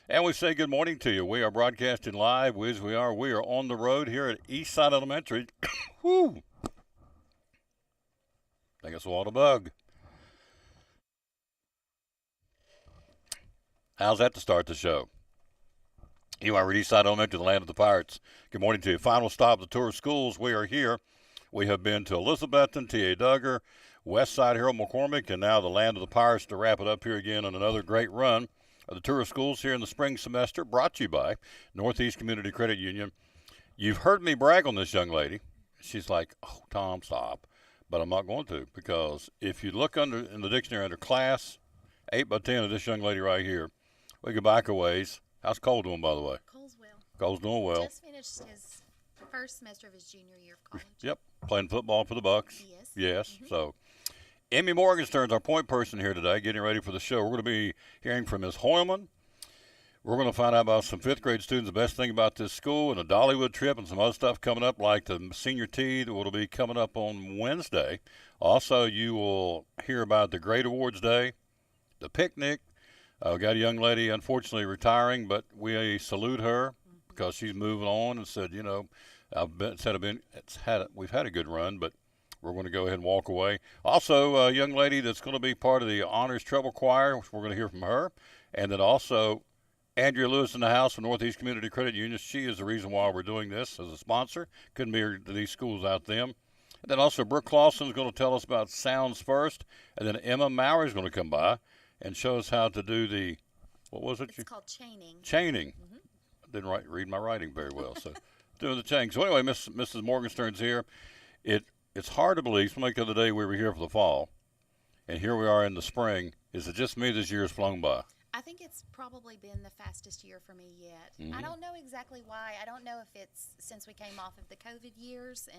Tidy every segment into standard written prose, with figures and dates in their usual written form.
And we say good morning to you. We are broadcasting live, as we are. We are on the road here at Eastside Elementary. Whoo! I think it's a water bug. How's that to start the show? You are at Eastside Elementary, the land of the pirates. Good morning to you. Final stop, the tour of schools. We are here. We have been to Elizabethton, T.A. Duggar, West Side, Harold McCormick, and now the land of the pirates to wrap it up here again on another great run of the tour of schools here in the spring semester, brought to you by Northeast Community Credit Union. You've heard me brag on this young lady. She's like, "Oh, Tom, stop," but I'm not going to, because if you look under in the dictionary under class 8 by 10 of this young lady right here, we go back a ways. How's Cole doing, by the way? Cole's well. Cole's doing well. Just finished his first semester of his junior year of college. Yep, playing football for the Bucks. Yes. Yes. Mm-hmm. So, Emmy Morgenstern's our point person here today, getting ready for the show. We're going to be hearing from Ms. Hoyleman. We're going to find out about some fifth grade students, the best thing about this school, and a Dollywood trip, and some other stuff coming up, like the senior tea that will be coming up on Wednesday. Also, you will hear about the Great Awards Day, the picnic. We got a young lady, unfortunately, retiring, but we salute her because she's moving on and said, we've had a good run, but we're going to go ahead and walk away. Also, a young lady that's going to be part of the Honors Treble Choir, which we're going to hear from her, and then also Andrea Lewis in the house from Northeast Community Credit Union. She is the reason why we're doing this as a sponsor. Couldn't be here to these schools without them. And then also Brooke Clausen is going to tell us about Sounds First, and then Emma Maurer is going to come by and show us how to do the, what was it? It's called chaining. Chaining. Mm-hmm. I didn't read my writing very well, so doing the chaining. So anyway, Mrs. Morgenstern's here. It's hard to believe. Something like the other day we were here for the fall, and here we are in the spring. Is it just me this year has flown by? I think it's probably been the fastest year for me yet. Mm-hmm. I don't know exactly why. I don't know if it's since we came off of the COVID years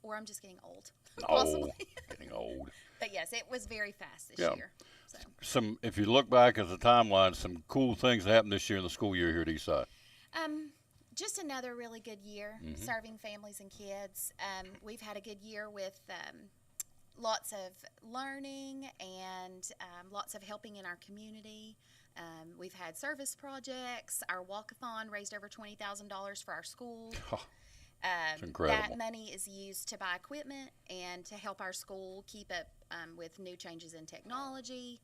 or I'm just getting old. Possibly. Getting old. But yes, it was very fast this year. So. If you look back at the timeline, some cool things that happened this year in the school year here at Eastside. Just another really good year serving families and kids. We've had a good year with lots of learning and lots of helping in our community. We've had service projects. Our walkathon raised over $20,000 for our school. It's incredible. That money is used to buy equipment and to help our school keep up with new changes in technology.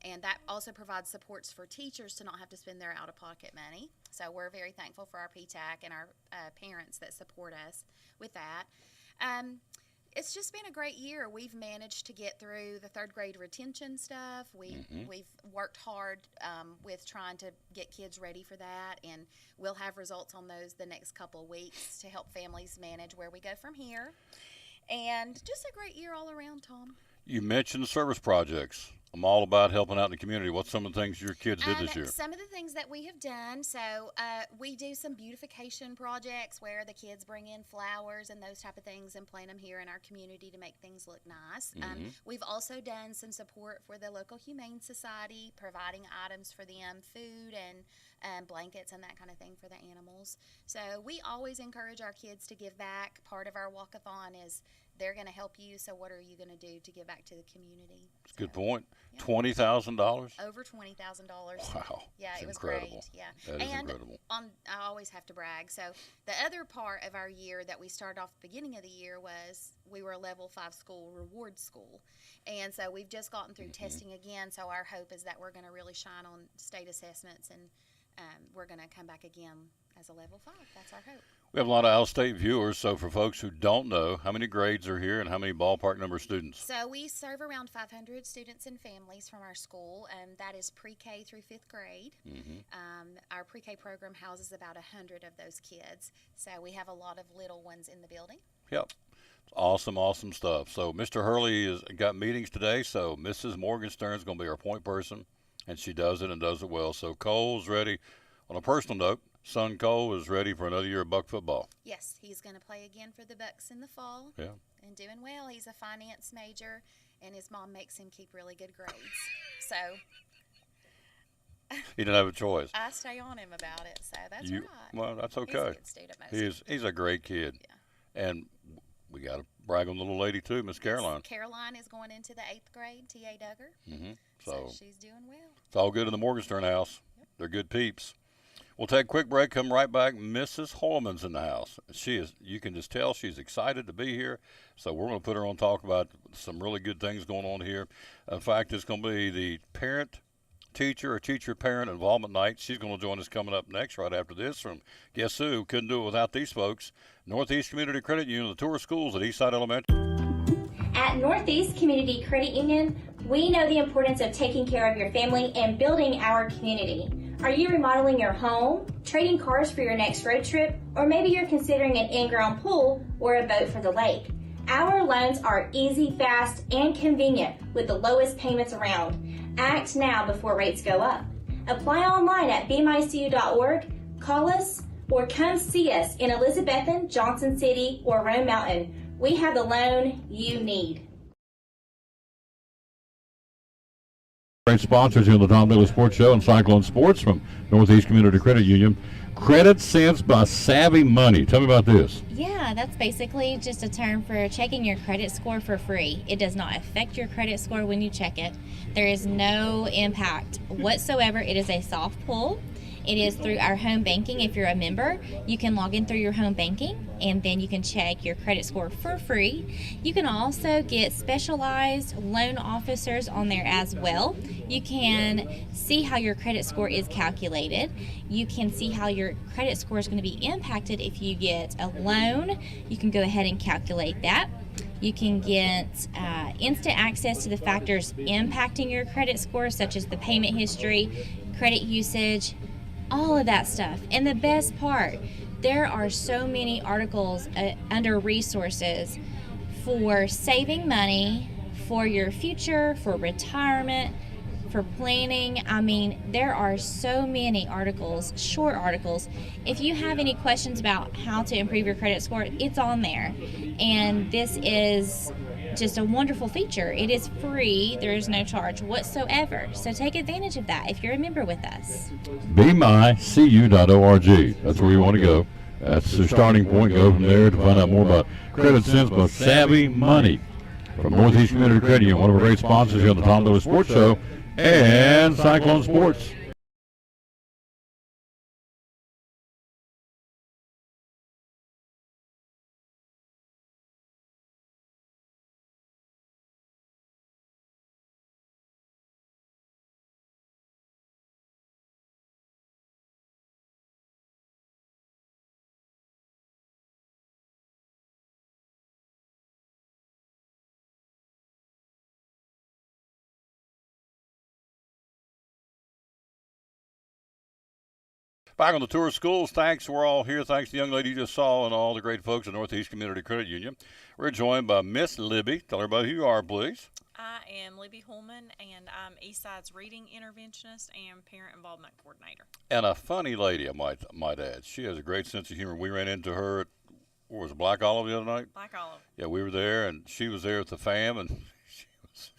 And that also provides supports for teachers to not have to spend their out-of-pocket money. So we're very thankful for our PTAC and our parents that support us with that. It's just been a great year. We've managed to get through the third grade retention stuff. We've worked hard with trying to get kids ready for that, and we'll have results on those the next couple of weeks to help families manage where we go from here. And just a great year all around, Tom. You mentioned service projects. I'm all about helping out in the community. What's some of the things your kids did this year? Some of the things that we have done. So we do some beautification projects where the kids bring in flowers and those type of things and plant them here in our community to make things look nice. We've also done some support for the local Humane Society, providing items for them, food and blankets and that kind of thing for the animals. So we always encourage our kids to give back. Part of our walkathon is they're going to help you, so what are you going to do to give back to the community? That's a good point. Yeah. $20,000? Over $20,000. Wow. Yeah, That's it was incredible. great. Yeah. That is incredible. I always have to brag. So the other part of our year that we started off the beginning of the year was we were a level 5 school, reward school. And so we've just gotten through testing again, so our hope is that we're going to really shine on state assessments and we're going to come back again as a level 5. That's our hope. We have a lot of out-of-state viewers, so for folks who don't know, how many grades are here and how many ballpark number of students? So we serve around 500 students and families from our school, and that is pre-K through 5th grade. Our pre-K program houses about 100 of those kids, so we have a lot of little ones in the building. Yep. Awesome, awesome stuff. So Mr. Hurley has got meetings today, so Mrs. Morgenstern is going to be our point person, and she does it and does it well. So Cole's ready. On a personal note, son Cole is ready for another year of Buck football. Yes, he's going to play again for the Bucks in the fall. Yeah. And doing well. He's a finance major, and his mom makes him keep really good grades. So he didn't have a choice. I stay on him about it, so that's right. Well, that's okay. He's a good student most He's a great kid. Yeah. And we got to brag on the little lady too, Miss Caroline. Caroline is going into the 8th grade, T.A. Duggar. So she's doing well. It's all good in the Morgenstern house. Yep. They're good peeps. We'll take a quick break, come right back. Mrs. Holman's in the house. You can just tell she's excited to be here. So we're going to put her on talk about some really good things going on here. In fact, it's going to be the parent teacher or teacher parent involvement night. She's going to join us coming up next right after this from guess who? Couldn't do it without these folks. Northeast Community Credit Union, the tour of schools at Eastside Elementary. At Northeast Community Credit Union, we know the importance of taking care of your family and building our community. Are you remodeling your home, trading cars for your next road trip, or maybe you're considering an in-ground pool or a boat for the lake? Our loans are easy, fast, and convenient with the lowest payments around. Act now before rates go up. Apply online at bmycu.org, call us, or come see us in Elizabethton, Johnson City, or Rome Mountain. We have the loan you need. Great sponsors here on the Tom Daly Sports Show and Cyclone Sports from Northeast Community Credit Union. Credit Sense by Savvy Money. Tell me about this. Yeah, that's basically just a term for checking your credit score for free. It does not affect your credit score when you check it. There is no impact whatsoever. It is a soft pull. It is through our home banking. If you're a member, you can log in through your home banking and then you can check your credit score for free. You can also get specialized loan officers on there as well. You can see how your credit score is calculated. You can see how your credit score is going to be impacted if you get a loan. You can go ahead and calculate that. You can get instant access to the factors impacting your credit score, such as the payment history, credit usage, all of that stuff. And the best part, there are so many articles under resources for saving money, for your future, for retirement, for planning. I mean, there are so many articles, short articles. If you have any questions about how to improve your credit score, it's on there. And this is just a wonderful feature. It is free. There is no charge whatsoever. So take advantage of that if you're a member with us. BMyCU.org. That's where you want to go. That's the starting point. Go from there to find out more about Credit Sense by Savvy Money from Northeast Community Credit Union, one of our great sponsors here on the Tom Daly Sports Show and Cyclone Sports. Back on the tour of schools, thanks. We're all here. Thanks to the young lady you just saw and all the great folks at Northeast Community Credit Union. We're joined by Miss Libby. Tell everybody who you are, please. I am Libby Holman, and I'm Eastside's reading interventionist and parent involvement coordinator. And a funny lady, I might add. She has a great sense of humor. We ran into her at, what was it, Black Olive the other night? Black Olive. Yeah, we were there, and she was there with the fam, and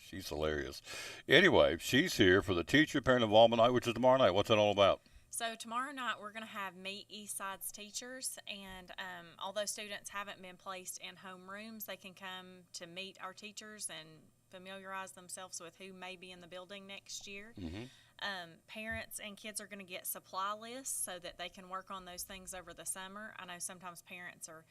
she's hilarious. Anyway, she's here for the Teacher Parent Involvement Night, which is tomorrow night. What's that all about? So tomorrow night we're going to have Meet Eastside's teachers, and although students haven't been placed in homerooms, they can come to meet our teachers and familiarize themselves with who may be in the building next year. Mm-hmm. Parents and kids are going to get supply lists so that they can work on those things over the summer. I know sometimes parents are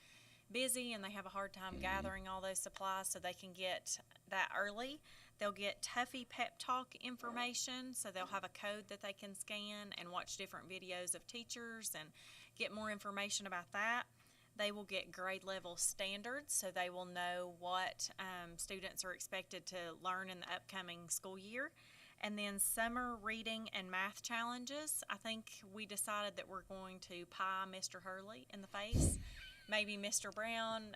busy and they have a hard time gathering all those supplies, so they can get that early. They'll get Tuffy Pep Talk information, so they'll have a code that they can scan and watch different videos of teachers and get more information about that. They will get grade level standards, so they will know what students are expected to learn in the upcoming school year. And then summer reading and math challenges. I think we decided that we're going to pie Mr. Hurley in the face. Maybe Mr. Brown,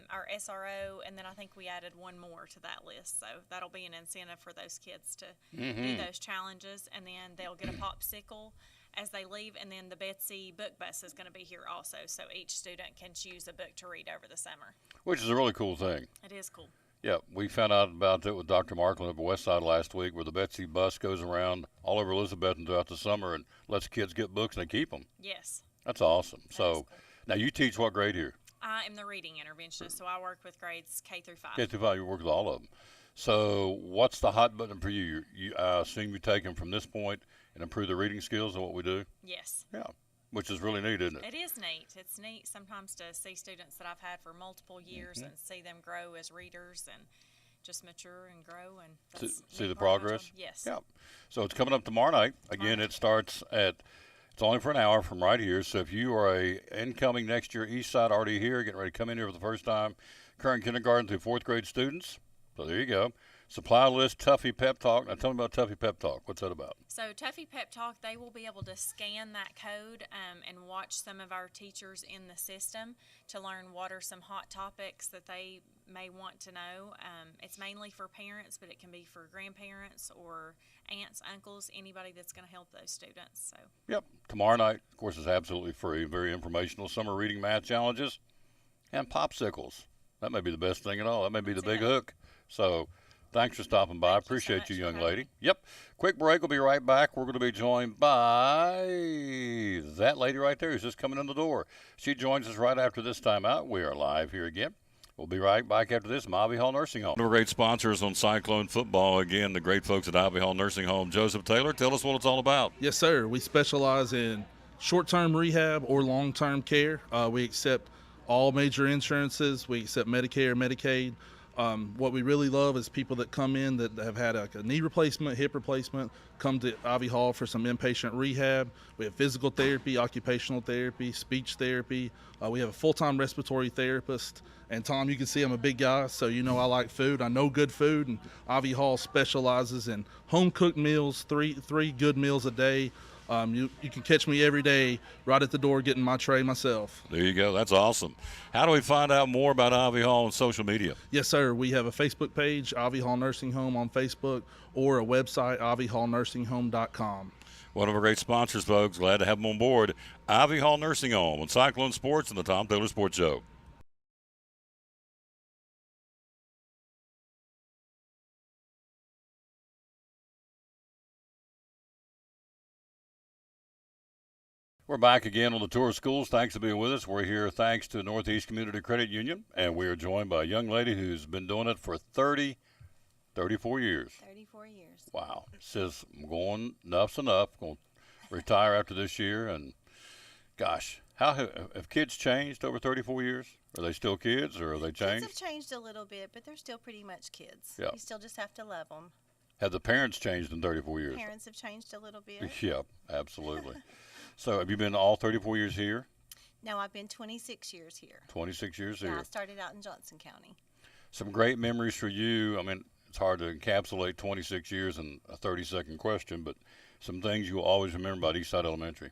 our SRO, and then I think we added one more to that list. So that'll be an incentive for those kids to do those challenges. And then they'll get a popsicle as they leave. And then the Betsy book bus is going to be here also. So each student can choose a book to read over the summer. Which is a really cool thing. It is cool. Yeah, we found out about it with Dr. Markland up at Westside last week, where the Betsy bus goes around all over Elizabethton throughout the summer and lets kids get books and they keep them. Yes. That's awesome. That is So cool. now you teach what grade here? I am the reading interventionist, so I work with grades K through 5. K through 5, you work with all of them. So what's the hot button for you? I assume you take them from this point and improve the reading skills of what we do? Yes. Yeah, which is really neat, isn't it? It is neat. It's neat sometimes to see students that I've had for multiple years and see them grow as readers and just mature and grow, and that's See neat the part of my progress? job. Yes. Yeah. So it's coming up tomorrow night. Again, it starts it's only for an hour from right here. So if you are a incoming next year Eastside already here, getting ready to come in here for the first time, current kindergarten through fourth grade students. So there you go. Supply list, Tuffy Pep Talk. Now tell me about Tuffy Pep Talk. What's that about? So Tuffy Pep Talk, they will be able to scan that code and watch some of our teachers in the system to learn what are some hot topics that they may want to know. It's mainly for parents, but it can be for grandparents or aunts, uncles, anybody that's going to help those students. So. Yep. Tomorrow night, of course, is absolutely free. Very informational. Summer reading math challenges and popsicles. That may be the best thing at all. That may be the big hook. So thanks for stopping by. Thank you so Appreciate much you, for young having lady. me. Yep. Quick break. We'll be right back. We're going to be joined by that lady right there who's just coming in the door. She joins us right after this time out. We are live here again. We'll be right back after this. Ivy Hall Nursing Home. One of our great sponsors on Cyclone Football. Again, the great folks at Ivy Hall Nursing Home. Joseph Taylor, tell us what it's all about. Yes, sir. We specialize in short-term rehab or long-term care. We accept all major insurances. We accept Medicare, Medicaid. What we really love is people that come in that have had a knee replacement, hip replacement, come to Ivy Hall for some inpatient rehab. We have physical therapy, occupational therapy, speech therapy. We have a full-time respiratory therapist. And Tom, you can see I'm a big guy, so you know I like food. I know good food, and Ivy Hall specializes in home-cooked meals, three good meals a day. You can catch me every day right at the door getting my tray myself. There you go. That's awesome. How do we find out more about Ivy Hall on social media? Yes, sir. We have a Facebook page, Ivy Hall Nursing Home on Facebook, or a website, ivyhallnursinghome.com. One of our great sponsors, folks. Glad to have them on board. Ivy Hall Nursing Home on Cyclone Sports and the Tom Taylor Sports Show. We're back again on the tour of schools. Thanks for being with us. We're here thanks to Northeast Community Credit Union, and we are joined by a young lady who's been doing it for 34 years. 34 years. Wow. Says, I'm going, enough's enough. Going to retire after this year. And gosh, how have kids changed over 34 years? Are they still kids, or are they changed? Kids have changed a little bit, but they're still pretty much kids. Yeah. You still just have to love them. Have the parents changed in 34 years? Parents have changed a little bit. Yep, absolutely. So have you been all 34 years here? No, I've been 26 years here. 26 years Yeah, here. I started out in Johnson County. Some great memories for you. I mean, it's hard to encapsulate 26 years in a 30-second question, but some things you'll always remember about Eastside Elementary.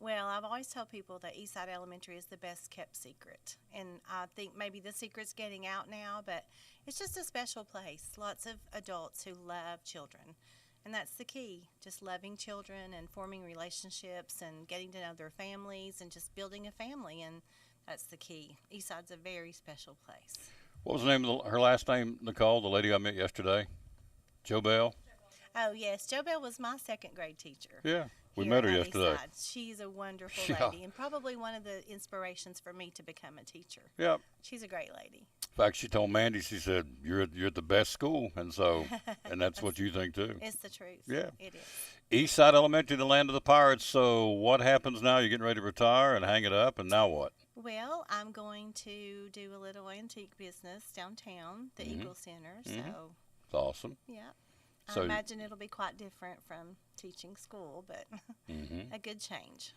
Well, I've always told people that Eastside Elementary is the best kept secret. And I think maybe the secret's getting out now, but it's just a special place. Lots of adults who love children. And that's the key, just loving children and forming relationships and getting to know their families and just building a family. And that's the key. Eastside's a very special place. What was the name of her last name, Nicole, the lady I met yesterday? Jo Bell? Oh, yes. Jo Bell was my second grade teacher. Yeah, we here met her at yesterday. Eastside. She's a wonderful Yeah. lady and probably one of the inspirations for me to become a teacher. Yeah. She's a great lady. In fact, she told Mandy, she said, you're at the best school, and so, and that's what you think too. It's the truth. Yeah. It is. Eastside Elementary, the land of the pirates. So what happens now? You're getting ready to retire and hang it up, and now what? Well, I'm going to do a little antique business downtown, the Mhm. Eagle Center. Mhm. So, It's awesome. yeah. So- I imagine it'll be quite different from teaching school, but Hmm. a good change.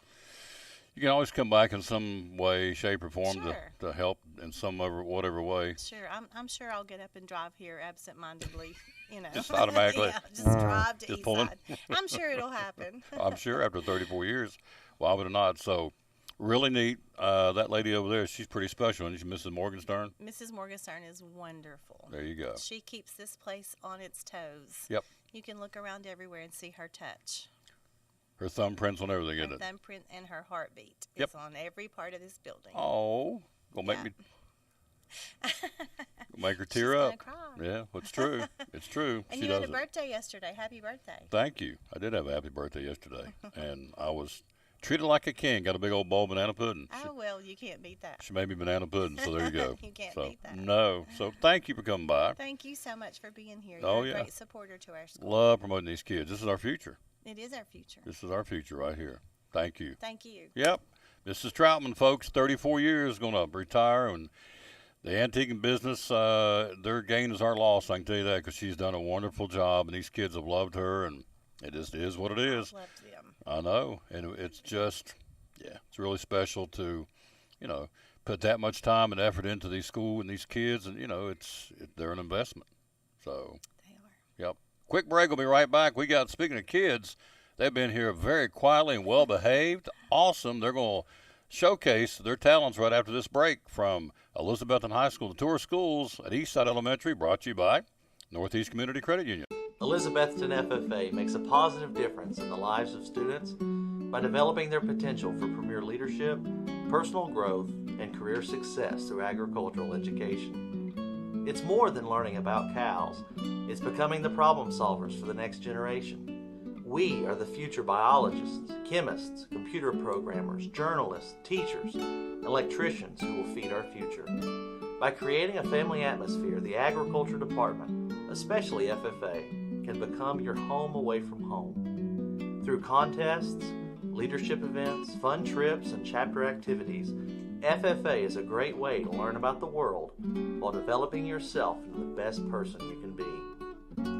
You can always come back in some way, shape, or form Sure. to help in some whatever way. Sure. I'm sure I'll get up and drive here absent-mindedly, you know. Just automatically. Yeah, just drive to Just pulling. Eastside. I'm sure it'll happen. I'm sure after 34 years, why would it not? So really neat. That lady over there, she's pretty special, and she's Mrs. Morgenstern. Mrs. Morgenstern is wonderful. There you go. She keeps this place on its toes. Yep. You can look around everywhere and see her touch. Her thumbprints on everything, Her isn't it? thumbprint and her heartbeat Yep. is on every part of this building. Oh, gonna make Yeah. me make her tear She's gonna up. cry. Yeah, well, it's true. It's true. And She you had does a it. birthday yesterday. Happy birthday. Thank you. I did have a happy birthday yesterday, and I was Treat her like a king. Got a big old bowl of banana pudding. Oh, well, you can't beat that. She made me banana pudding, so there you go. You can't So, beat that. no. So thank you for coming by. Thank you so much for being here. Oh, You're yeah. a great supporter to our school. Love promoting these kids. This is our future. It is our future. This is our future right here. Thank you. Thank you. Yep. Mrs. Troutman, folks, 34 years, going to retire. And the antiquing business, their gain is our loss. I can tell you that because she's done a wonderful job, and these kids have loved her, and it just is what it is. Loved them. I know. And it's just, yeah, it's really special to, you know, put that much time and effort into these school and these kids, and, you know, they're an investment. So, They are. yep. Quick break. We'll be right back. We got, speaking of kids, they've been here very quietly and well behaved. Awesome. They're going to showcase their talents right after this break from Elizabethton High School. The tour of schools at Eastside Elementary, brought to you by Northeast Community Credit Union. Elizabethton FFA makes a positive difference in the lives of students by developing their potential for premier leadership, personal growth, and career success through agricultural education. It's more than learning about cows. It's becoming the problem solvers for the next generation. We are the future biologists, chemists, computer programmers, journalists, teachers, electricians who will feed our future. By creating a family atmosphere, the Agriculture Department, especially FFA, can become your home away from home. Through contests, leadership events, fun trips, and chapter activities, FFA is a great way to learn about the world while developing yourself into the best person you can be.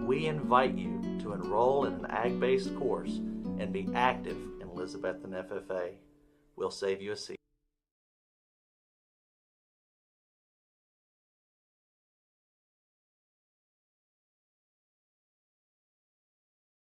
We invite you to enroll in an ag-based course and be active in Elizabethton FFA. We'll save you a seat.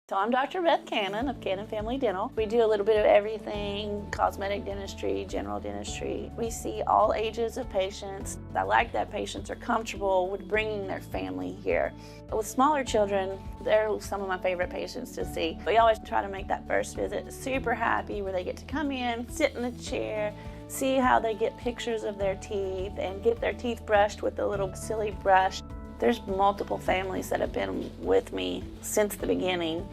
So I'm Dr. Beth Cannon of Cannon Family Dental. We do a little bit of everything: cosmetic dentistry, general dentistry. We see all ages of patients. I like that patients are comfortable with bringing their family here. With smaller children, they're some of my favorite patients to see. We always try to make that first visit super happy, where they get to come in, sit in the chair, see how they get pictures of their teeth and get their teeth brushed with a little silly brush. There's multiple families that have been with me since the beginning,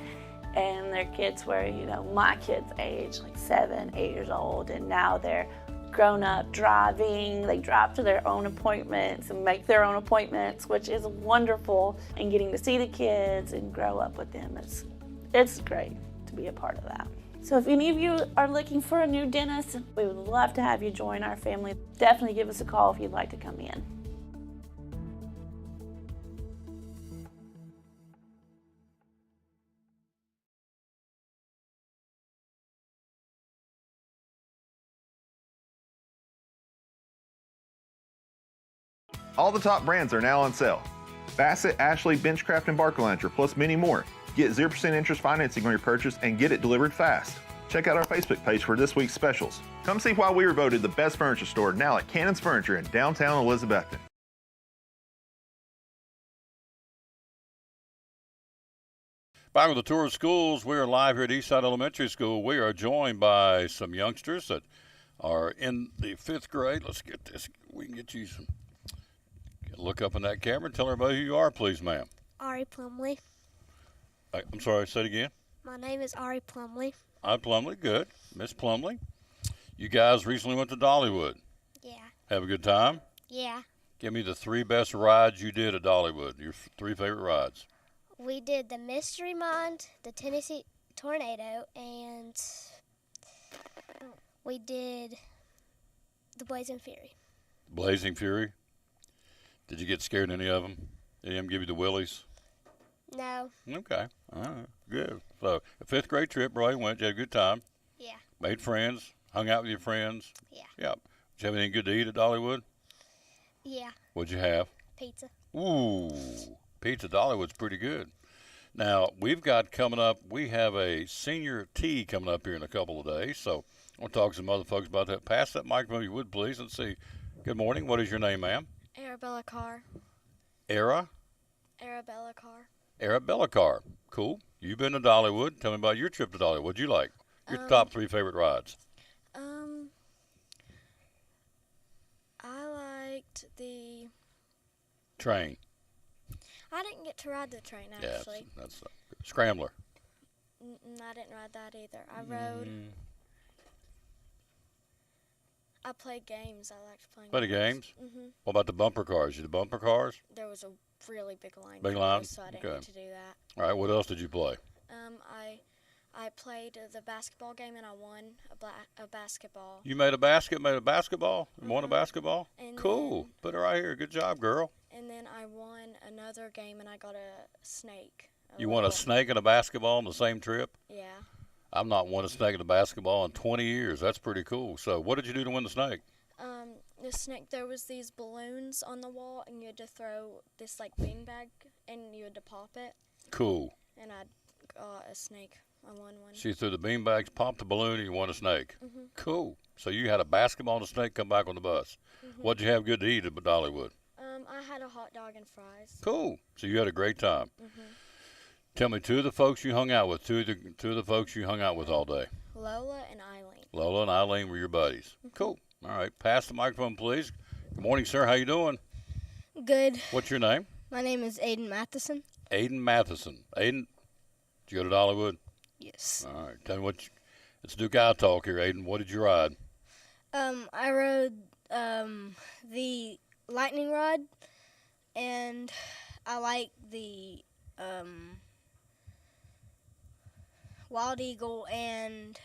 and their kids were, you know, my kids' age, like 7, 8 years old, and now they're grown up driving. They drive to their own appointments and make their own appointments, which is wonderful, and getting to see the kids and grow up with them. It's great to be a part of that. So if any of you are looking for a new dentist, we would love to have you join our family. Definitely give us a call if you'd like to come in. All the top brands are now on sale. Bassett, Ashley, Benchcraft, and Barcalounger, plus many more. Get 0% interest financing on your purchase and get it delivered fast. Check out our Facebook page for this week's specials. Come see why we were voted the best furniture store now at Cannon's Furniture in downtown Elizabethton. Back with the tour of schools, we are live here at Eastside Elementary School. We are joined by some youngsters that are in the 5th grade. Let's get this. We can get you some. Look up in that camera and tell everybody who you are, please, ma'am. Ari Plumley. I'm sorry, say it again. My name is Ari Plumley. I'm Plumley, good. Miss Plumley. You guys recently went to Dollywood. Yeah. Have a good time? Yeah. Give me the 3 best rides you did at Dollywood, your 3 favorite rides. We did the Mystery Mind, the Tennessee Tornado, and we did the Blazing Fury. Blazing Fury? Did you get scared in any of them? Did any of them give you the willies? No. Okay. All right. Good. So, a 5th grade trip, Roy went. You had a good time. Yeah. Made friends. Hung out with your friends. Yeah. Yep. Did you have anything good to eat at Dollywood? Yeah. What'd you have? Pizza. Ooh. Pizza at Dollywood's pretty good. Now, we've got coming up, we have a senior tea coming up here in a couple of days. So, I want to talk to some other folks about that. Pass that microphone, if you would, please. Let's see. Good morning. What is your name, ma'am? Arabella Carr. Arabella Carr. Arabella Carr. Cool. You've been to Dollywood. Tell me about your trip to Dollywood. What'd you like? Your top 3 favorite rides. I liked the Train. I didn't get to ride the train, actually. Yeah, that's Scrambler. I didn't ride that either. I rode I played games. I liked playing Play the games? Mm-hmm. What about the bumper cars? You the bumper cars? There was a really big line. Big for line? those, so I didn't Okay. get to do that. All right, what else did you play? I played the basketball game and I won a basketball. You made a basketball? Won a basketball? And Cool. Put it right here. Good job, girl. And then I won another game and I got a snake. You won a snake and a basketball on the same trip? Yeah. I've not won a snake and a basketball in 20 years. That's pretty cool. So what did you do to win the snake? The snake, there was these balloons on the wall and you had to throw this like beanbag and you had to pop it. Cool. And I got a snake. I won one. She threw the beanbags, popped the balloon, and you won a snake. Mm-hmm. Cool. So you had a basketball and a snake come back on the bus. Mm-hmm. What'd you have good to eat at Dollywood? I had a hot dog and fries. Cool. So you had a great time. Mm-hmm. Tell me two of the folks you hung out with, two of the folks you hung out with all day. Lola and Eileen. Lola and Eileen were your buddies. Mm-hmm. Cool. All right. Pass the microphone, please. Good morning, sir. How you doing? Good. What's your name? My name is Aiden Matheson. Aiden Matheson. Aiden, did you go to Dollywood? Yes. All right. Tell me it's Duke Eye Talk here, Aiden. What did you ride? I rode the lightning rod, and I like the Wild Eagle, and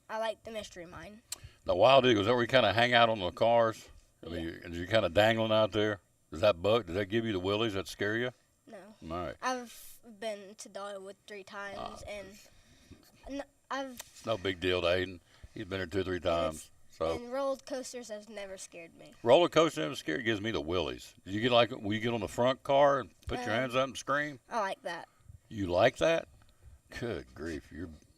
I like the Mystery Mine. The Wild Eagle, is that where you kind of hang out on the cars? I mean, you kind of dangling out there? Does that give you the willies? That scare you? No. All right. I've been to Dollywood 3 times, and I've It's no big deal to Aiden. He's been there 2 or 3 times. So and roller coasters have never scared me. roller coaster never scared gives me the willies. Will you get on the front car and put your hands up and scream? I like that. You like that? Good grief.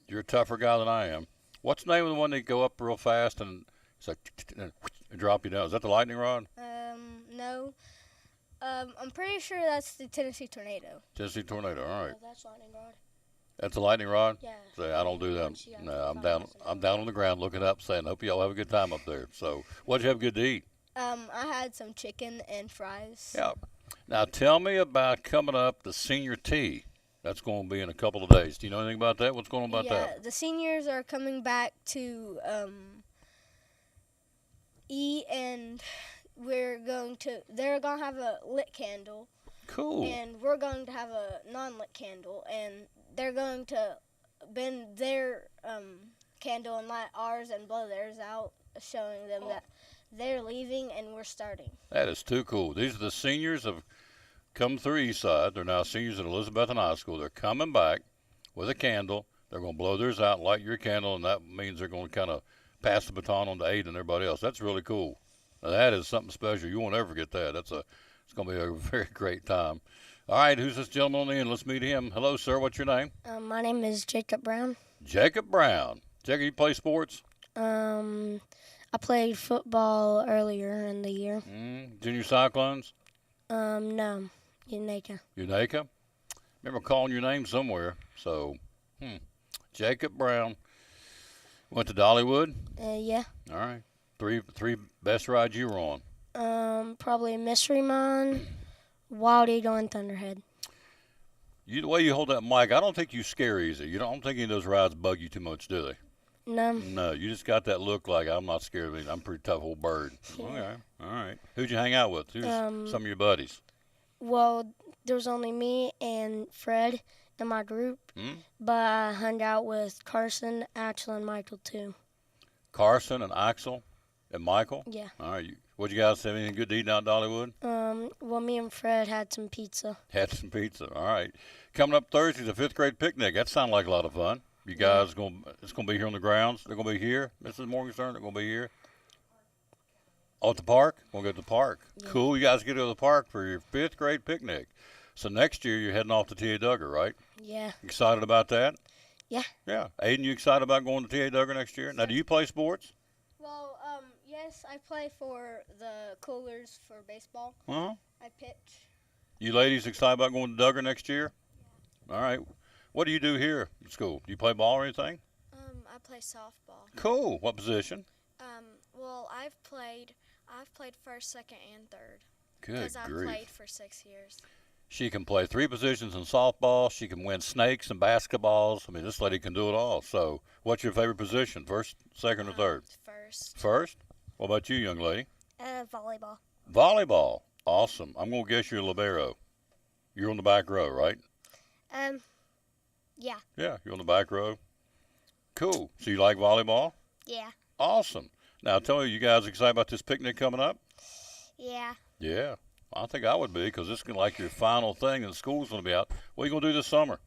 You're a tougher guy than I am. What's the name of the one that go up real fast and it's like and drop you down? Is that the lightning rod? No. I'm pretty sure that's the Tennessee Tornado. Tennessee Tornado. All right. Oh, that's lightning rod. That's a lightning rod? Yeah. Say, I don't do that. No, I'm down on the ground looking up saying, hope y'all have a good time up there. So what'd you have good to eat? I had some chicken and fries. Yeah. Now tell me about coming up the senior tea. That's going to be in a couple of days. Do you know anything about that? What's going on about that? Yeah, the seniors are coming back to eat, and they're going to have a lit candle. Cool. And we're going to have a non-lit candle, and they're going to bend their candle and light ours and blow theirs out, showing them that they're leaving and we're starting. That is too cool. These are the seniors have come through Eastside. They're now seniors at Elizabethton High School. They're coming back with a candle. They're going to blow theirs out, light your candle, and that means they're going to kind of pass the baton on to Aiden and everybody else. That's really cool. Now, that is something special. You won't ever forget that. It's going to be a very great time. All right, who's this gentleman on the end? Let's meet him. Hello, sir. What's your name? My name is Jacob Brown. Jacob Brown. Jacob, you play sports? I played football earlier in the year. Junior Cyclones? No, Unaka. Unaka? Remember calling your name somewhere. So, Jacob Brown. Went to Dollywood? Yeah. All right. Three best rides you were on. Probably Mystery Mine, Wild Eagle, and Thunderhead. The way you hold that mic, I don't think you scare easy. You don't think any of those rides bug you too much, do they? No. No, you just got that look like I'm not scared of anything. I'm a pretty tough old bird. Yeah. Okay. All right. Who'd you hang out with? Who's some of your buddies? Well, there was only me and Fred in my group, but I hung out with Carson, Axel, and Michael too. Carson and Axel and Michael? Yeah. All right. What'd you guys have anything good to eat out in Dollywood? Well, me and Fred had some pizza. Had some pizza. All right. Coming up Thursday, the 5th grade picnic. That sounds like a lot of fun. You guys it's going to be here on the grounds. They're going to be here. Mrs. Morgenstern, they're going to be here. Oh, at the park? We'll go to the park. Yeah. Cool. You guys get to the park for your 5th grade picnic. So next year you're heading off to T.A. Duggar, right? Yeah. Excited about that? Yeah. Yeah. Aiden, you excited about going to T.A. Duggar next year? Now, do you play sports? Well, yes, I play for the Coolers for baseball. Uh-huh. I pitch. You ladies excited about going to Duggar next year? Yeah. All right. What do you do here at school? Do you play ball or anything? I play softball. Cool. What position? Well, I've played first, second, and third. Good grief. Because I've played for 6 years. She can play 3 positions in softball. She can win snakes and basketballs. I mean, this lady can do it all. So, what's your favorite position? First, second, or third? First. First? What about you, young lady? Volleyball. Volleyball. Awesome. I'm going to guess you're a libero. You're on the back row, right? Yeah. Yeah, you're on the back row. Cool. So you like volleyball? Yeah. Awesome. Now, tell me, you guys excited about this picnic coming up? Yeah. Yeah. I think I would be because this is like your final thing and school's going to be out. What are you going to do this summer?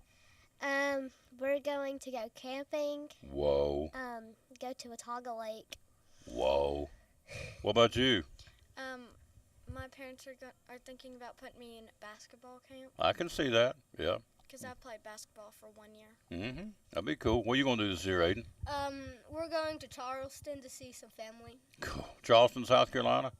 We're going to go camping. Whoa. Go to Watauga Lake. Whoa. What about you? My parents are thinking about putting me in basketball camp I can see that. Yeah. because I played basketball for 1 year. Mm-hmm. That'd be cool. What are you going to do this year, Aiden? We're going to Charleston to see some family. Cool. Charleston, South Carolina?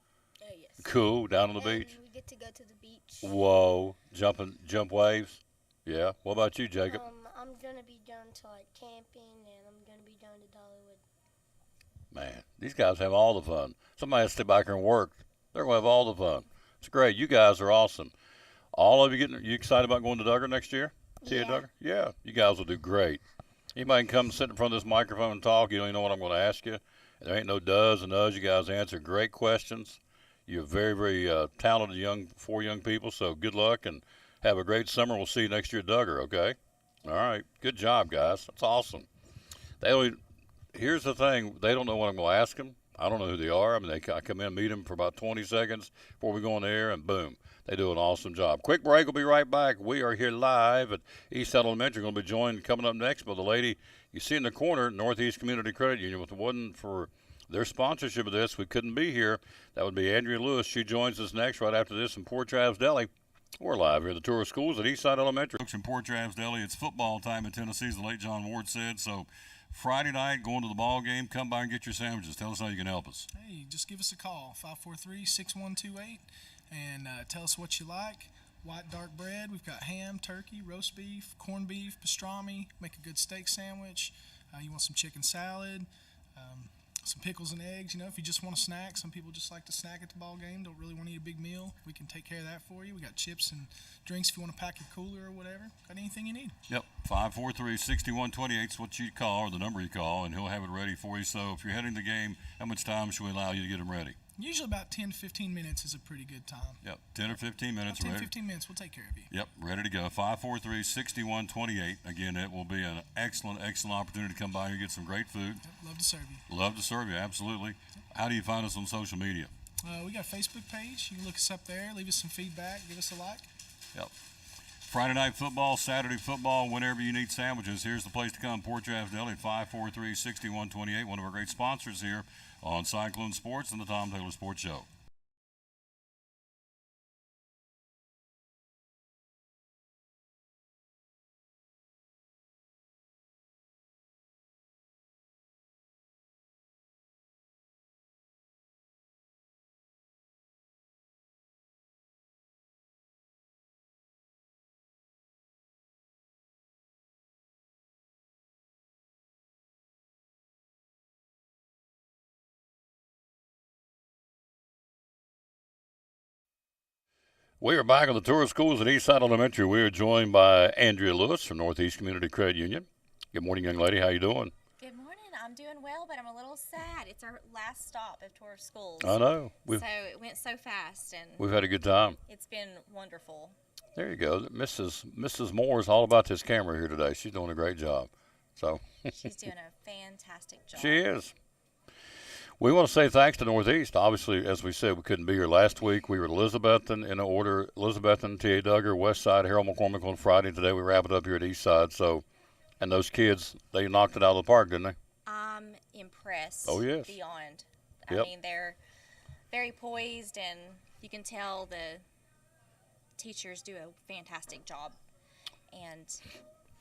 Yes. Cool. Down on the And beach? we get to go to the beach. Whoa. Jump waves? Yeah. What about you, Jacob? I'm gonna be down to like camping, and I'm gonna be down to Dollywood. Man, these guys have all the fun. Somebody has to stay back here and work. They're going to have all the fun. It's great. You guys are awesome. All of you excited about going to Duggar next year? See you, Duggar? Yeah. You guys will do great. Anybody can come sit in front of this microphone and talk. You don't even know what I'm going to ask you. There ain't no does and does. You guys answer great questions. You're very, very talented four young people, so good luck and have a great summer. We'll see you next year at Duggar, okay? All right. Good job, guys. That's awesome. Here's the thing. They don't know what I'm going to ask them. I don't know who they are. I mean, I come in and meet them for about 20 seconds before we go on the air, and boom, they do an awesome job. Quick break. We'll be right back. We are here live at Eastside Elementary. We're going to be joined coming up next by the lady you see in the corner, Northeast Community Credit Union. If it wasn't for their sponsorship of this, we couldn't be here. That would be Andrea Lewis. She joins us next right after this in Port Travis Deli. We're live here at the Tour of Schools at Eastside Elementary. Folks in Port Travis Deli, it's football time in Tennessee, as the late John Ward said. So Friday night, going to the ball game, come by and get your sandwiches. Tell us how you can help us. Hey, just give us a call, 543-6128, and tell us what you like. White dark bread, we've got ham, turkey, roast beef, corned beef, pastrami, make a good steak sandwich. You want some chicken salad, some pickles and eggs. You know, if you just want a snack, some people just like to snack at the ball game, don't really want to eat a big meal. We can take care of that for you. We got chips and drinks if you want to pack your cooler or whatever. Got anything you need. Yep, 543-6128 is what you call, or the number you call, and he'll have it ready for you. So if you're heading to the game, how much time should we allow you to get them ready? Usually about 10 to 15 minutes is a pretty good time. Yep, 10 or 15 minutes. About 10 ready. 15 minutes, we'll take care of you. Yep, ready to go. 543-6128. Again, it will be an excellent, excellent opportunity to come by and get some great food. Yep, love to serve you. Love to serve you, absolutely. How do you find us on social media? We got a Facebook page. You can look us up there, leave us some feedback, give us a like. Yep. Friday night football, Saturday football, whenever you need sandwiches, here's the place to come. Port Travis Deli at 543-6128, one of our great sponsors here on Cyclone Sports and the Tom Taylor Sports Show. We are back on the Tour of Schools at Eastside Elementary. We are joined by Andrea Lewis from Northeast Community Credit Union. Good morning, young lady. How you doing? Good morning. I'm doing well, but I'm a little sad. It's our last stop of Tour of Schools. I know. So it went so fast, and We've had a good time. it's been wonderful. There you go. Mrs. Moore is all about this camera here today. She's doing a great job. So She's doing a fantastic job. she is. We want to say thanks to Northeast. Obviously, as we said, we couldn't be here last week. We were at Elizabethton in order. Elizabethton, T.A. Duggar, Westside, Harold McCormick on Friday. Today we wrap it up here at Eastside. So, and those kids, they knocked it out of the park, didn't they? I'm impressed. Oh, yes. Beyond. Yep. I mean, they're very poised, and you can tell the teachers do a fantastic job. And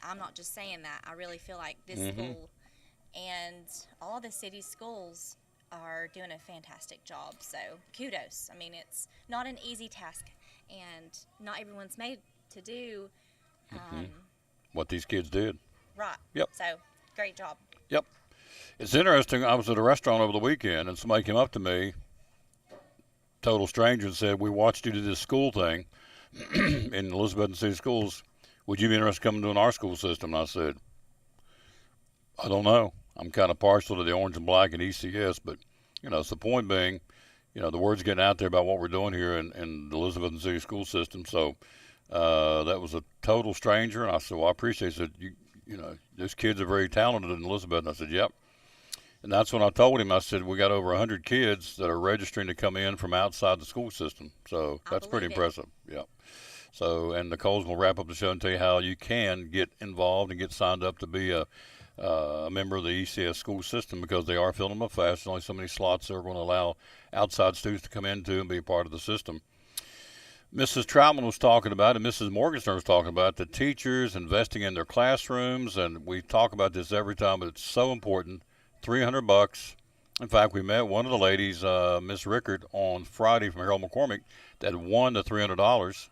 I'm not just saying that. I really feel like this school and all the city schools are doing a fantastic job. So kudos. I mean, it's not an easy task, and not everyone's made to do What these kids did. right. Yep. So great job. Yep. It's interesting. I was at a restaurant over the weekend, and somebody came up to me, total stranger, and said, "We watched you do this school thing in Elizabethton City Schools. Would you be interested in coming to our school system?" And I said, "I don't know. I'm kind of partial to the orange and black and ECS, but So the point being, the word's getting out there about what we're doing here in the Elizabethton City School System. So that was a total stranger, and I said, well, I appreciate it. He said, those kids are very talented in Elizabeth. And I said, yep. And that's when I told him, I said, we got over 100 kids that are registering to come in from outside the school system. So that's pretty impressive. Yeah. So, and Nicole's going to wrap up the show and tell you how you can get involved and get signed up to be a member of the ECS school system, because they are filling them up fast. There's only so many slots they're going to allow outside students to come into and be a part of the system. Mrs. Troutman was talking about, and Mrs. Morgenstern was talking about, the teachers investing in their classrooms, and we talk about this every time, but it's so important. $300. In fact, we met one of the ladies, Miss Rickard, on Friday from Harold McCormick that won the $300.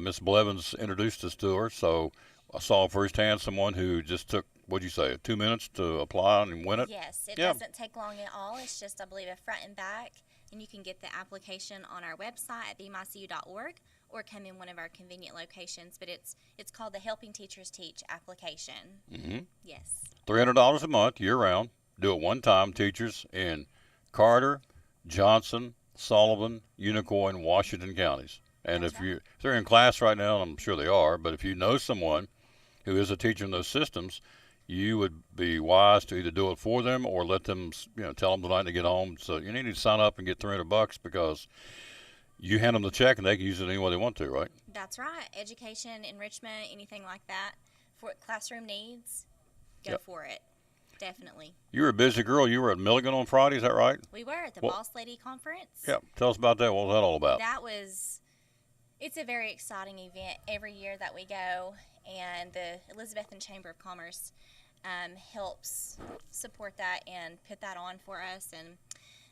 Miss Blevins introduced us to her, so I saw firsthand someone who just took, what'd you say, 2 minutes to apply and win it? Yes, it doesn't take long at all. It's just, I believe, a front and back, and you can get the application on our website at bmycu.org or come in one of our convenient locations, but it's called the Helping Teachers Teach application. Mm-hmm. Yes. $300 a month, year-round. Do it one time, teachers in Carter, Johnson, Sullivan, Unicoi, and Washington counties. And if they're in class right now, and I'm sure they are, but if you know someone who is a teacher in those systems, you would be wise to either do it for them or let them, tell them tonight to get home. So you need to sign up and get $300, because you hand them the check and they can use it any way they want to, right? That's right. Education, enrichment, anything like that for classroom needs, go for it. Definitely. You were a busy girl. You were at Milligan on Friday, is that right? We were at the Boss Lady Conference. Yeah. Tell us about that. What was that all about? It's a very exciting event every year that we go, and the Elizabethton Chamber of Commerce helps support that and put that on for us, and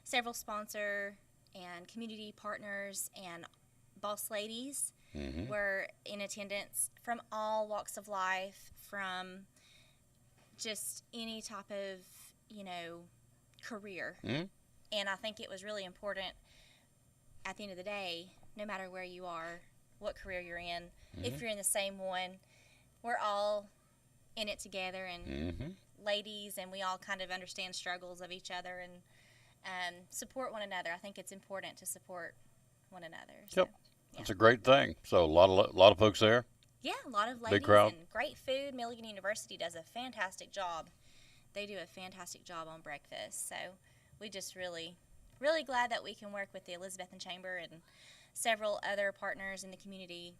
several sponsor and community partners and boss ladies were in attendance from all walks of life, from just any type of, career. And I think it was really important at the end of the day, no matter where you are, what career you're in, if you're in the same one, we're all in it together, and ladies, and we all kind of understand struggles of each other and support one another. I think it's important to support one another. So, yep. It's a great thing. So a lot of folks there? Yeah, a lot of ladies. Big crowd. And great food. Milligan University does a fantastic job. They do a fantastic job on breakfast. So we just really glad that we can work with the Elizabethton Chamber and several other partners in the community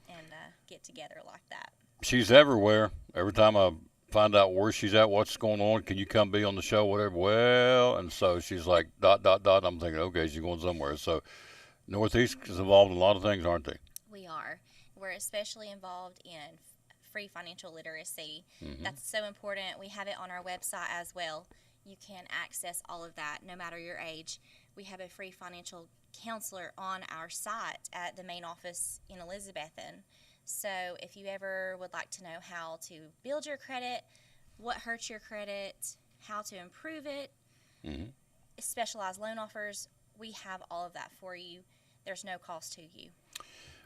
and get together like that. She's everywhere. Every time I find out where she's at, what's going on, can you come be on the show, whatever. Well, and so she's like, ... I'm thinking, okay, she's going somewhere. So Northeast is involved in a lot of things, aren't they? We are. We're especially involved in free financial literacy. That's so important. We have it on our website as well. You can access all of that no matter your age. We have a free financial counselor on our site at the main office in Elizabethton. So if you ever would like to know how to build your credit, what hurts your credit, how to improve it, specialized loan offers, we have all of that for you. There's no cost to you.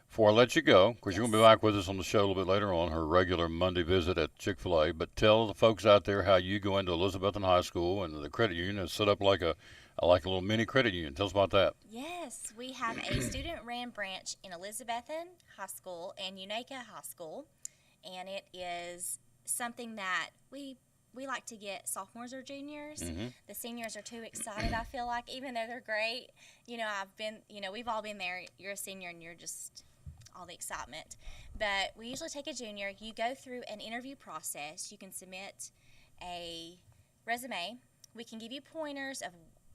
Before I let you go, because you're going to be back with us on the show a little bit later on, her regular Monday visit at Chick-fil-A, but tell the folks out there how you go into Elizabethton High School and the credit union is set up like a little mini credit union. Tell us about that. Yes, we have a student-ran branch in Elizabethton High School and Unaka High School, and it is something that we like to get sophomores or juniors. The seniors are too excited, I feel like, even though they're great. We've all been there. You're a senior and you're just all the excitement. But we usually take a junior. You go through an interview process. You can submit a resume. We can give you pointers of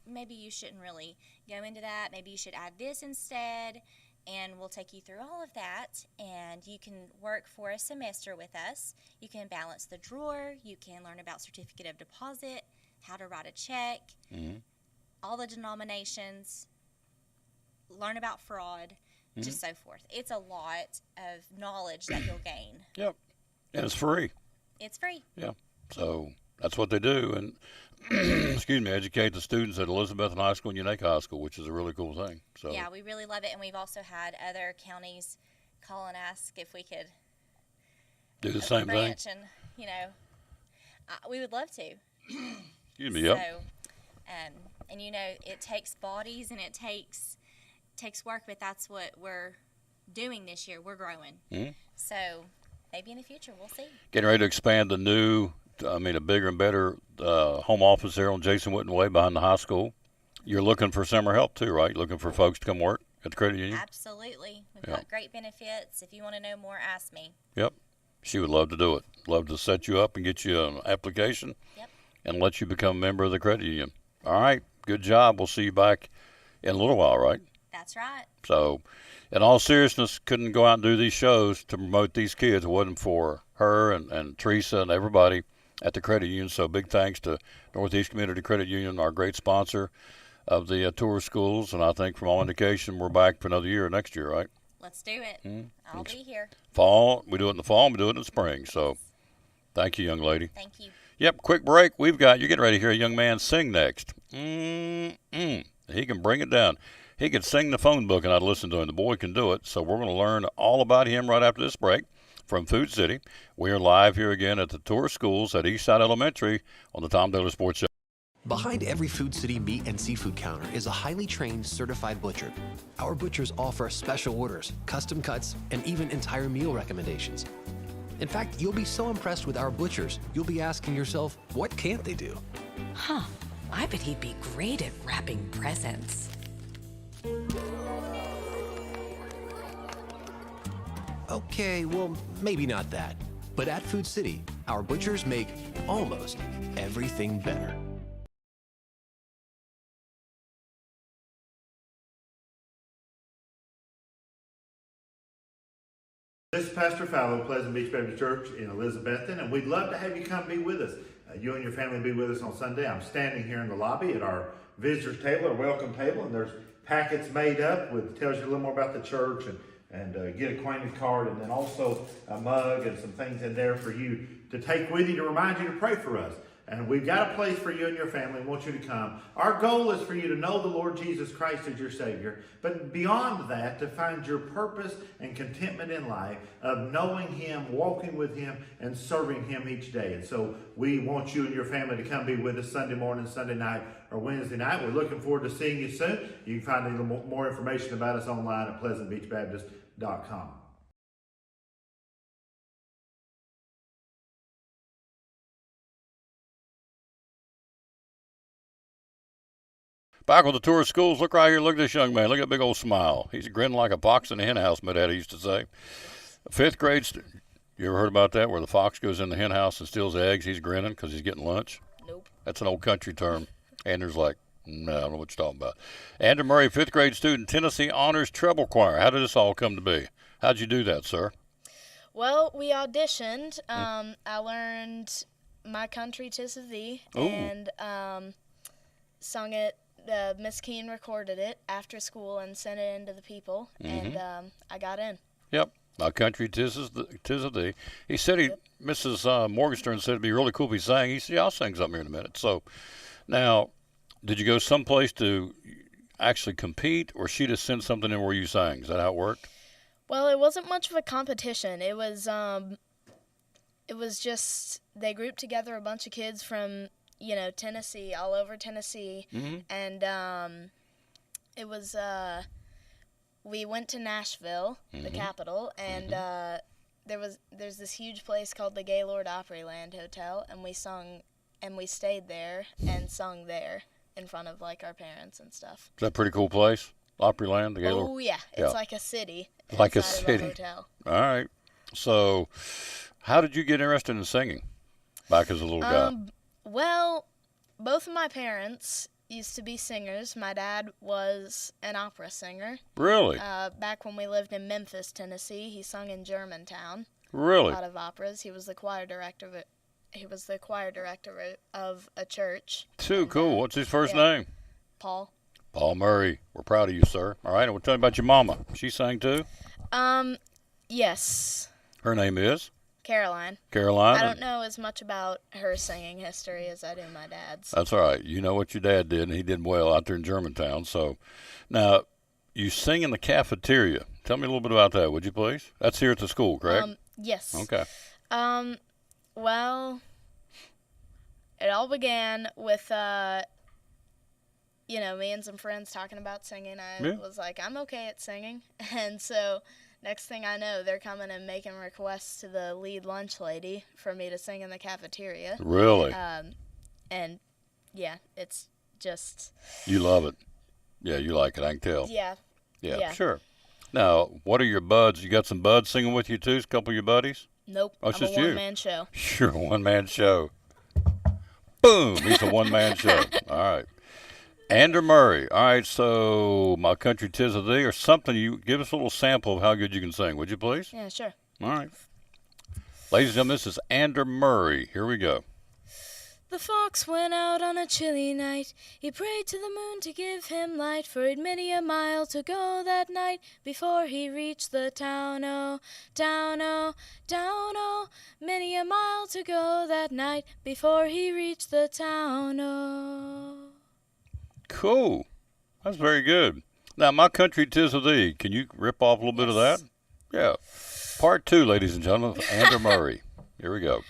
maybe you shouldn't really go into that. Maybe you should add this instead. And we'll take you through all of that, and you can work for a semester with us. You can balance the drawer. You can learn about certificate of deposit, how to write a check, all the denominations, learn about fraud, just so forth. It's a lot of knowledge that you'll gain. Yep. And it's free. It's free. Yeah. So that's what they do. And educate the students at Elizabethton High School and Unaka High School, which is a really cool thing. So yeah, we really love it, and we've also had other counties call and ask if we could do the same thing. And we would love to. Excuse me. Yep. So, And it takes bodies and it takes work, but that's what we're doing this year. We're growing. Mm-hmm. So maybe in the future, we'll see. Getting ready to expand a bigger and better home office there on Jason Witten Way behind the high school. You're looking for summer help too, right? Looking for folks to come work at the credit union? Absolutely. We've got great benefits. If you want to know more, ask me. Yep. She would love to do it. Love to set you up and get you an application. Yep. And let you become a member of the credit union. All right. Good job. We'll see you back in a little while, right? That's right. So, in all seriousness, couldn't go out and do these shows to promote these kids. It wasn't for her and Teresa and everybody at the credit union. So, big thanks to Northeast Community Credit Union, our great sponsor of the tour schools. And I think from all indication, we're back for another year next year, right? Let's do it. I'll be here. Fall. We do it in the fall. We do it in the spring. So, thank you, young lady. Thank you. Yep, quick break. You're getting ready to hear a young man sing next. He can bring it down. He could sing the phone book and I'd listen to him. The boy can do it. So we're going to learn all about him right after this break from Food City. We are live here again at the tour schools at Eastside Elementary on the Tom Taylor Sports Show. Behind every Food City meat and seafood counter is a highly trained, certified butcher. Our butchers offer special orders, custom cuts, and even entire meal recommendations. In fact, you'll be so impressed with our butchers, you'll be asking yourself, what can't they do? Huh, I bet he'd be great at wrapping presents. Okay, well, maybe not that. But at Food City, our butchers make almost everything better. This is Pastor Fallow of Pleasant Beach Baptist Church in Elizabethton, and we'd love to have you come be with us. You and your family be with us on Sunday. I'm standing here in the lobby at our visitors table, our welcome table, and there's packets made up with tells you a little more about the church and get acquainted card, and then also a mug and some things in there for you to take with you to remind you to pray for us. And we've got a place for you and your family. We want you to come. Our goal is for you to know the Lord Jesus Christ as your Savior. But beyond that, to find your purpose and contentment in life of knowing Him, walking with Him, and serving Him each day. And so we want you and your family to come be with us Sunday morning, Sunday night, or Wednesday night. We're looking forward to seeing you soon. You can find a little more information about us online at pleasantbeachbaptist.com. Back with the tour schools. Look right here. Look at this young man. Look at that big old smile. He's grinning like a fox in the hen house, my daddy used to say. Fifth grade you ever heard about that, where the fox goes in the hen house and steals eggs? He's grinning because he's getting lunch? Nope. That's an old country term. Andrew's like, no, I don't know what you're talking about. Andrew Murray, fifth grade student, Tennessee Honors Treble Choir. How did this all come to be? How'd you do that, sir? Well, we auditioned. I learned My Country 'Tis of Thee and sung it. Miss Keene recorded it after school and sent it in to the people, and I got in. Yep. My Country 'Tis of Thee. He said Mrs. Morgenstern said it'd be really cool if he sang. He said, yeah, I'll sing something here in a minute. So now, did you go someplace to actually compete, or she just sent something in where you sang? Is that how it worked? Well, it wasn't much of a competition. It was just they grouped together a bunch of kids from Tennessee, all over Tennessee, and it was we went to Nashville, the capital, and there's this huge place called the Gaylord Opryland Hotel, and we stayed there and sung there in front of our parents and stuff. Is that a pretty cool place? Opryland, the Gaylord? Oh yeah, it's like a city. Like a inside city. Of a hotel. All right. So, how did you get interested in singing back as a little guy? Well, both of my parents used to be singers. My dad was an opera singer. Really? Back when we lived in Memphis, Tennessee, he sung in Germantown. Really? A lot of operas. He was the choir director of it. He was the choir director of a church. Too cool. What's his first name? Paul. Paul Murray. We're proud of you, sir. All right, and we'll tell you about your mama. She sang too? Yes. Her name is? Caroline. Caroline? I don't know as much about her singing history as I do my dad's. That's all right. You know what your dad did, and he did well out there in Germantown. So, now, you sing in the cafeteria. Tell me a little bit about that, would you please? That's here at the school, correct? Yes. Okay. Well, it all began with me and some friends talking about singing, I Yeah. was like, I'm okay at singing. And so next thing I know, they're coming and making requests to the lead lunch lady for me to sing in the cafeteria. Really? And yeah, it's just. You love it. Yeah, you like it. I can tell. Yeah. Yeah, sure. Now, what are your buds? You got some buds singing with you too? A couple of your buddies? Nope. Oh, it's I'm just a you. one-man show. You're a one-man show. Boom! He's a one-man show. All right. Andrew Murray. All right, so My Country 'Tis of Thee, or something. You give us a little sample of how good you can sing, would you please? Yeah, sure. All right. Ladies and gentlemen, this is Andrew Murray. Here we go. The fox went out on a chilly night. He prayed to the moon to give him light, for he'd many a mile to go that night before he reached the town, oh, down, oh, down, oh. Many a mile to go that night before he reached the town, oh. Cool. That's very good. Now, My Country 'Tis of Thee. Can you rip off a little bit of that? Yeah. Part 2, ladies and gentlemen, of Andrew Murray. Here we go.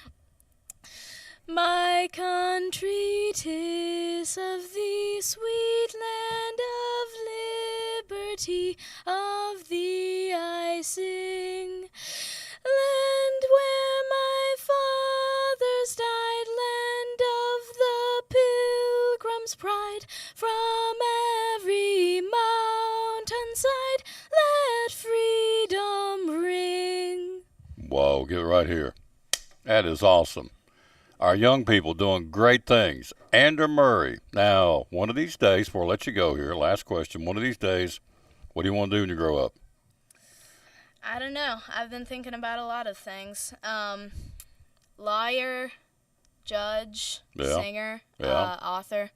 My country, 'tis of thee, sweet land of liberty, of thee I sing. Land where my fathers died, land of the pilgrim's pride, from every mountainside, let freedom ring. Whoa, get it right here. That is awesome. Our young people doing great things. Andrew Murray. Now, one of these days, before I let you go here, last question, one of these days, what do you want to do when you grow up? I don't know. I've been thinking about a lot of things. Lawyer, judge, singer, author.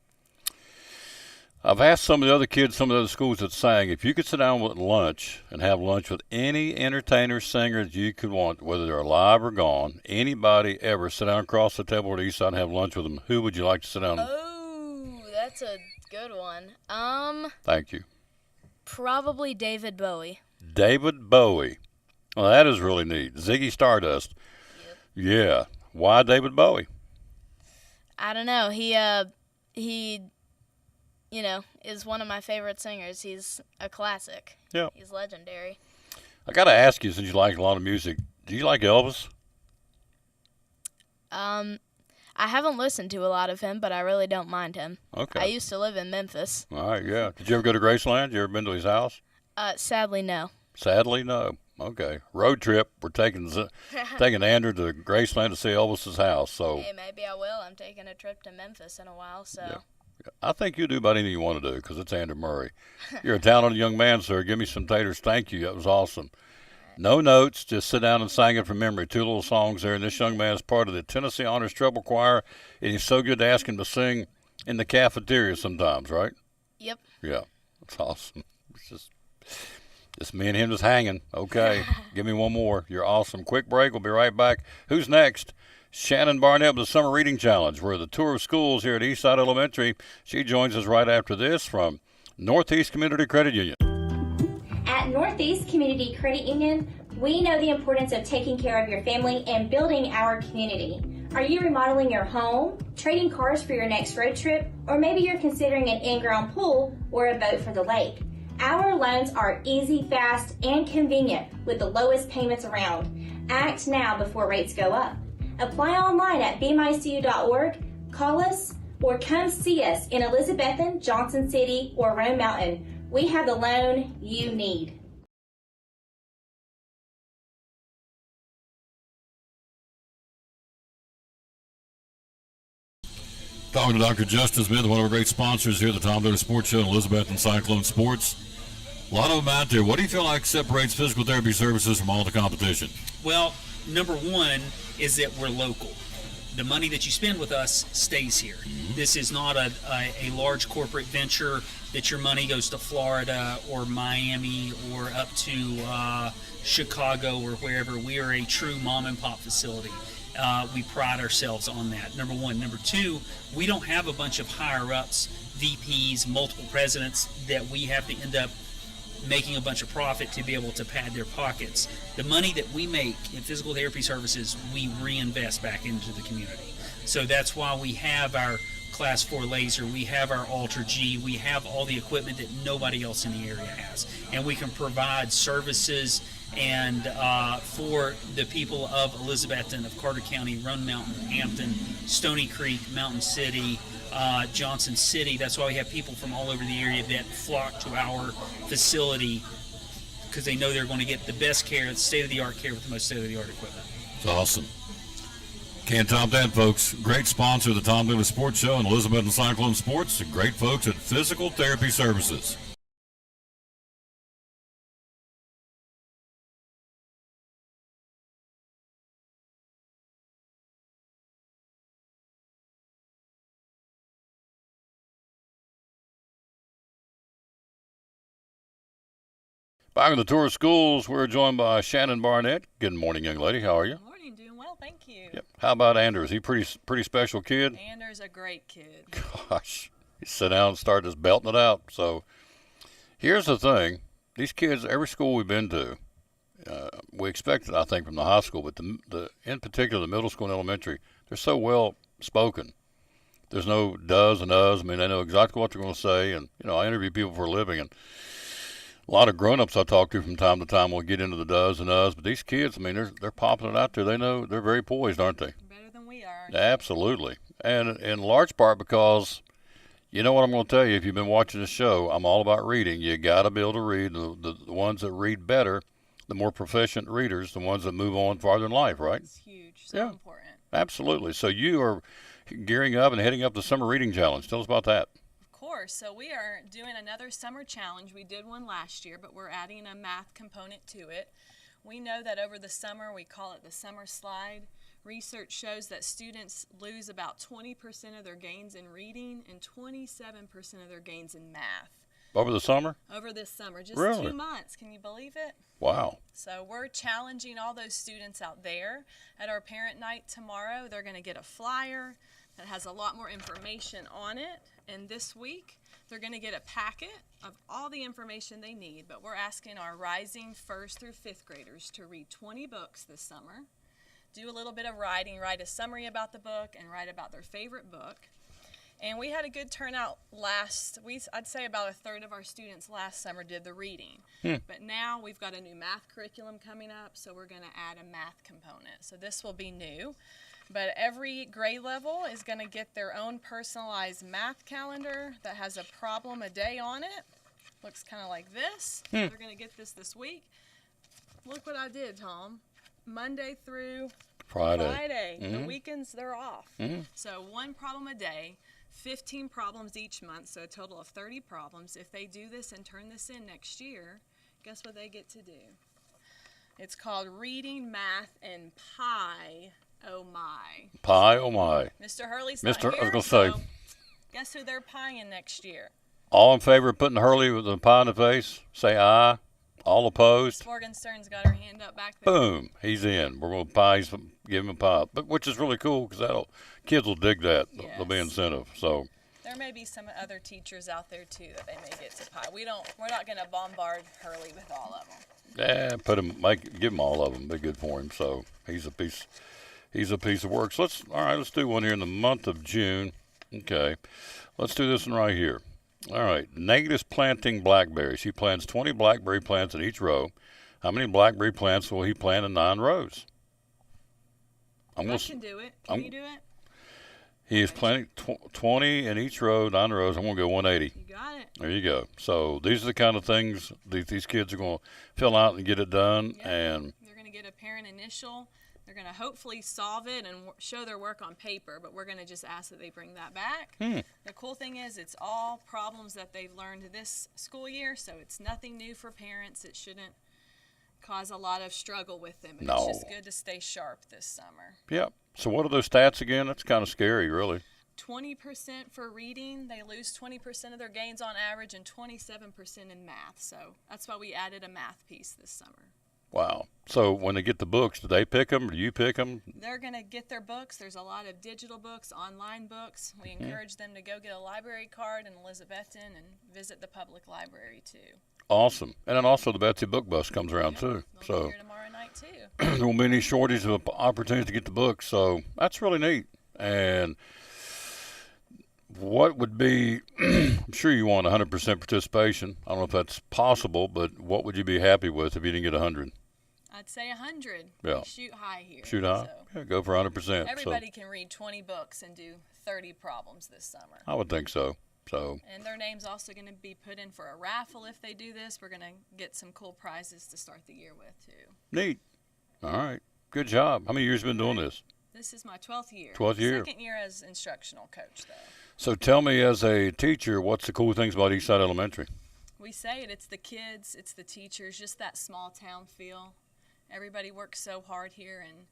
I've asked some of the other kids, some of the other schools that sang, if you could sit down with lunch and have lunch with any entertainer, singer that you could want, whether they're alive or gone, anybody ever, sit down across the table at Eastside and have lunch with them, who would you like to sit down? Oh, that's a good one. Thank you. Probably David Bowie. David Bowie. Well, that is really neat. Ziggy Stardust. Yep. Yeah. Why David Bowie? I don't know. He is one of my favorite singers. He's a classic. Yeah. He's legendary. I got to ask you, since you like a lot of music, do you like Elvis? I haven't listened to a lot of him, but I really don't mind him. Okay. I used to live in Memphis. All right, yeah. Did you ever go to Graceland? You ever been to his house? Sadly, no. Sadly, no. Okay. Road trip. We're taking Andrew to Graceland to see Elvis's house. So. Hey, maybe I will. I'm taking a trip to Memphis in a while, so. Yeah. I think you do about anything you want to do because it's Andrew Murray. You're a talented young man, sir. Give me some taters. Thank you. That was awesome. No notes. Just sit down and sing it from memory. 2 little songs there. And this young man is part of the Tennessee Honors Treble Choir. And he's so good to ask him to sing in the cafeteria sometimes, right? Yep. Yeah. That's awesome. It's just me and him just hanging. Okay. Give me one more. You're awesome. Quick break. We'll be right back. Who's next? Shannon Barnett with the Summer Reading Challenge. We're the tour of schools here at Eastside Elementary. She joins us right after this from Northeast Community Credit Union. At Northeast Community Credit Union, we know the importance of taking care of your family and building our community. Are you remodeling your home, trading cars for your next road trip, or maybe you're considering an in-ground pool or a boat for the lake? Our loans are easy, fast, and convenient with the lowest payments around. Act now before rates go up. Apply online at bmycu.org, call us, or come see us in Elizabethton, Johnson City, or Rome Mountain. We have the loan you need. Talking to Dr. Justin Smith, one of our great sponsors here at the Tom Dillon Sports Show in Elizabethton Cyclone Sports. A lot of them out there. What do you feel like separates physical therapy services from all the competition? Well, number one is that we're local. The money that you spend with us stays here. Mm-hmm. This is not a large corporate venture that your money goes to Florida or Miami or up to Chicago or wherever. We are a true mom and pop facility. We pride ourselves on that, number one. Number two, we don't have a bunch of higher-ups, VPs, multiple presidents that we have to end up making a bunch of profit to be able to pad their pockets. The money that we make in physical therapy services, we reinvest back into the community. So that's why we have our Class 4 laser. We have our Ultra G. We have all the equipment that nobody else in the area has. And we can provide services and for the people of Elizabethton, of Carter County, Roan Mountain, Hampton, Stony Creek, Mountain City, Johnson City. That's why we have people from all over the area that flock to our facility because they know they're going to get the best care, state-of-the-art care with the most state-of-the-art equipment. It's awesome. Can't top that, folks. Great sponsor of the Tom Daly Sports Show and Elizabeth and Cyclone Sports. The great folks at Physical Therapy Services. Back on the tour of schools, we're joined by Shannon Barnett. Good morning, young lady. How are you? Good morning. Doing well, thank you. Yep. How about Anders? He pretty special kid? Anders a great kid. Gosh, he sit down and start just belting it out. So here's the thing. These kids, every school we've been to, we expect it, I think, from the high school, but in particular the middle school and elementary, they're so well spoken. There's no does and uhs. I mean, they know exactly what they're going to say. And, I interview people for a living, and a lot of grown-ups I talk to from time to time will get into the does and uhs, but these kids, I mean, they're popping it out there. They know they're very poised, aren't they? Better than we are. Absolutely. And in large part because, you know what I'm going to tell you, if you've been watching the show, I'm all about reading. You got to be able to read. The ones that read better, the more proficient readers, the ones that move on farther in life, right? It's huge. So important. Absolutely. So you are gearing up and heading up the Summer Reading Challenge. Tell us about that. Of course. So we are doing another summer challenge. We did one last year, but we're adding a math component to it. We know that over the summer, we call it the summer slide. Research shows that students lose about 20% of their gains in reading and 27% of their gains in math. Over the summer? Over this summer. Just Really? 2 months. Can you believe it? Wow. So we're challenging all those students out there. At our parent night tomorrow, they're going to get a flyer that has a lot more information on it. And this week, they're going to get a packet of all the information they need. But we're asking our rising 1st through 5th graders to read 20 books this summer, do a little bit of writing, write a summary about the book, and write about their favorite book. And we had a good turnout I'd say about a third of our students last summer did the reading. But now we've got a new math curriculum coming up, so we're going to add a math component. So this will be new. But every grade level is going to get their own personalized math calendar that has a problem a day on it. Looks kind of like this. They're going to get this week. Look what I did, Tom. Monday through Friday. Mm-hmm. The weekends, they're off. Mm-hmm. So 1 problem a day, 15 problems each month, so a total of 30 problems. If they do this and turn this in next year, guess what they get to do? It's called Reading, Math, and Pie. Oh my. Pie, oh my. Mr. Hurley's not here, I was going to say. so guess who they're pieing next year? All in favor of putting Hurley with a pie in the face? Say aye. All opposed? Morgenstern's got her hand up back there. Boom. He's in. We're going to give him a pie. But which is really cool because kids will dig that. Yes. There'll be incentive. So There may be some other teachers out there too that they may get to pie. We're not going to bombard Hurley with all of them. yeah, give him all of them. Be good for him. So he's a piece of work. So let's do one here in the month of June. Okay. Let's do this one right here. All right. Nate is planting blackberries. He plants 20 blackberry plants in each row. How many blackberry plants will he plant in 9 rows? I can do it. Can you do it? He is planting 20 in each row, 9 rows. I'm going to go 180. You got it. There you go. So these are the kind of things these kids are going to fill out and get it done. Yep. And they're going to get a parent initial. They're going to hopefully solve it and show their work on paper, but we're going to just ask that they bring that back. The cool thing is it's all problems that they've learned this school year, so it's nothing new for parents. It shouldn't cause a lot of struggle with them. But No. It's just good to stay sharp this summer. Yep. So what are those stats again? That's kind of scary, really. 20% for reading, they lose 20% of their gains on average, and 27% in math. So that's why we added a math piece this summer. Wow. So when they get the books, do they pick them? Do you pick them? They're going to get their books. There's a lot of digital books, online books. We encourage them to go get a library card in Elizabethton and visit the public library too. Awesome. And then also the Betsy Book Bus comes around too. They'll be here tomorrow night too. There won't be any shortage of opportunities to get the books. So that's really neat. And What would be, I'm sure you want 100% participation. I don't know if that's possible, but what would you be happy with if you didn't get 100? I'd say 100. Yeah. We shoot high here. Shoot high? So Yeah, go for 100%. everybody can read 20 books and do 30 problems this summer. I would think so. So. And their name's also going to be put in for a raffle if they do this. We're going to get some cool prizes to start the year with, too. Neat. All right. Good job. How many years have you been doing this? This is my 12th year. 12th year. Second year as instructional coach, though. So tell me, as a teacher, what's the cool things about Eastside Elementary? We say it. It's the kids. It's the teachers. Just that small town feel. Everybody works so hard here, and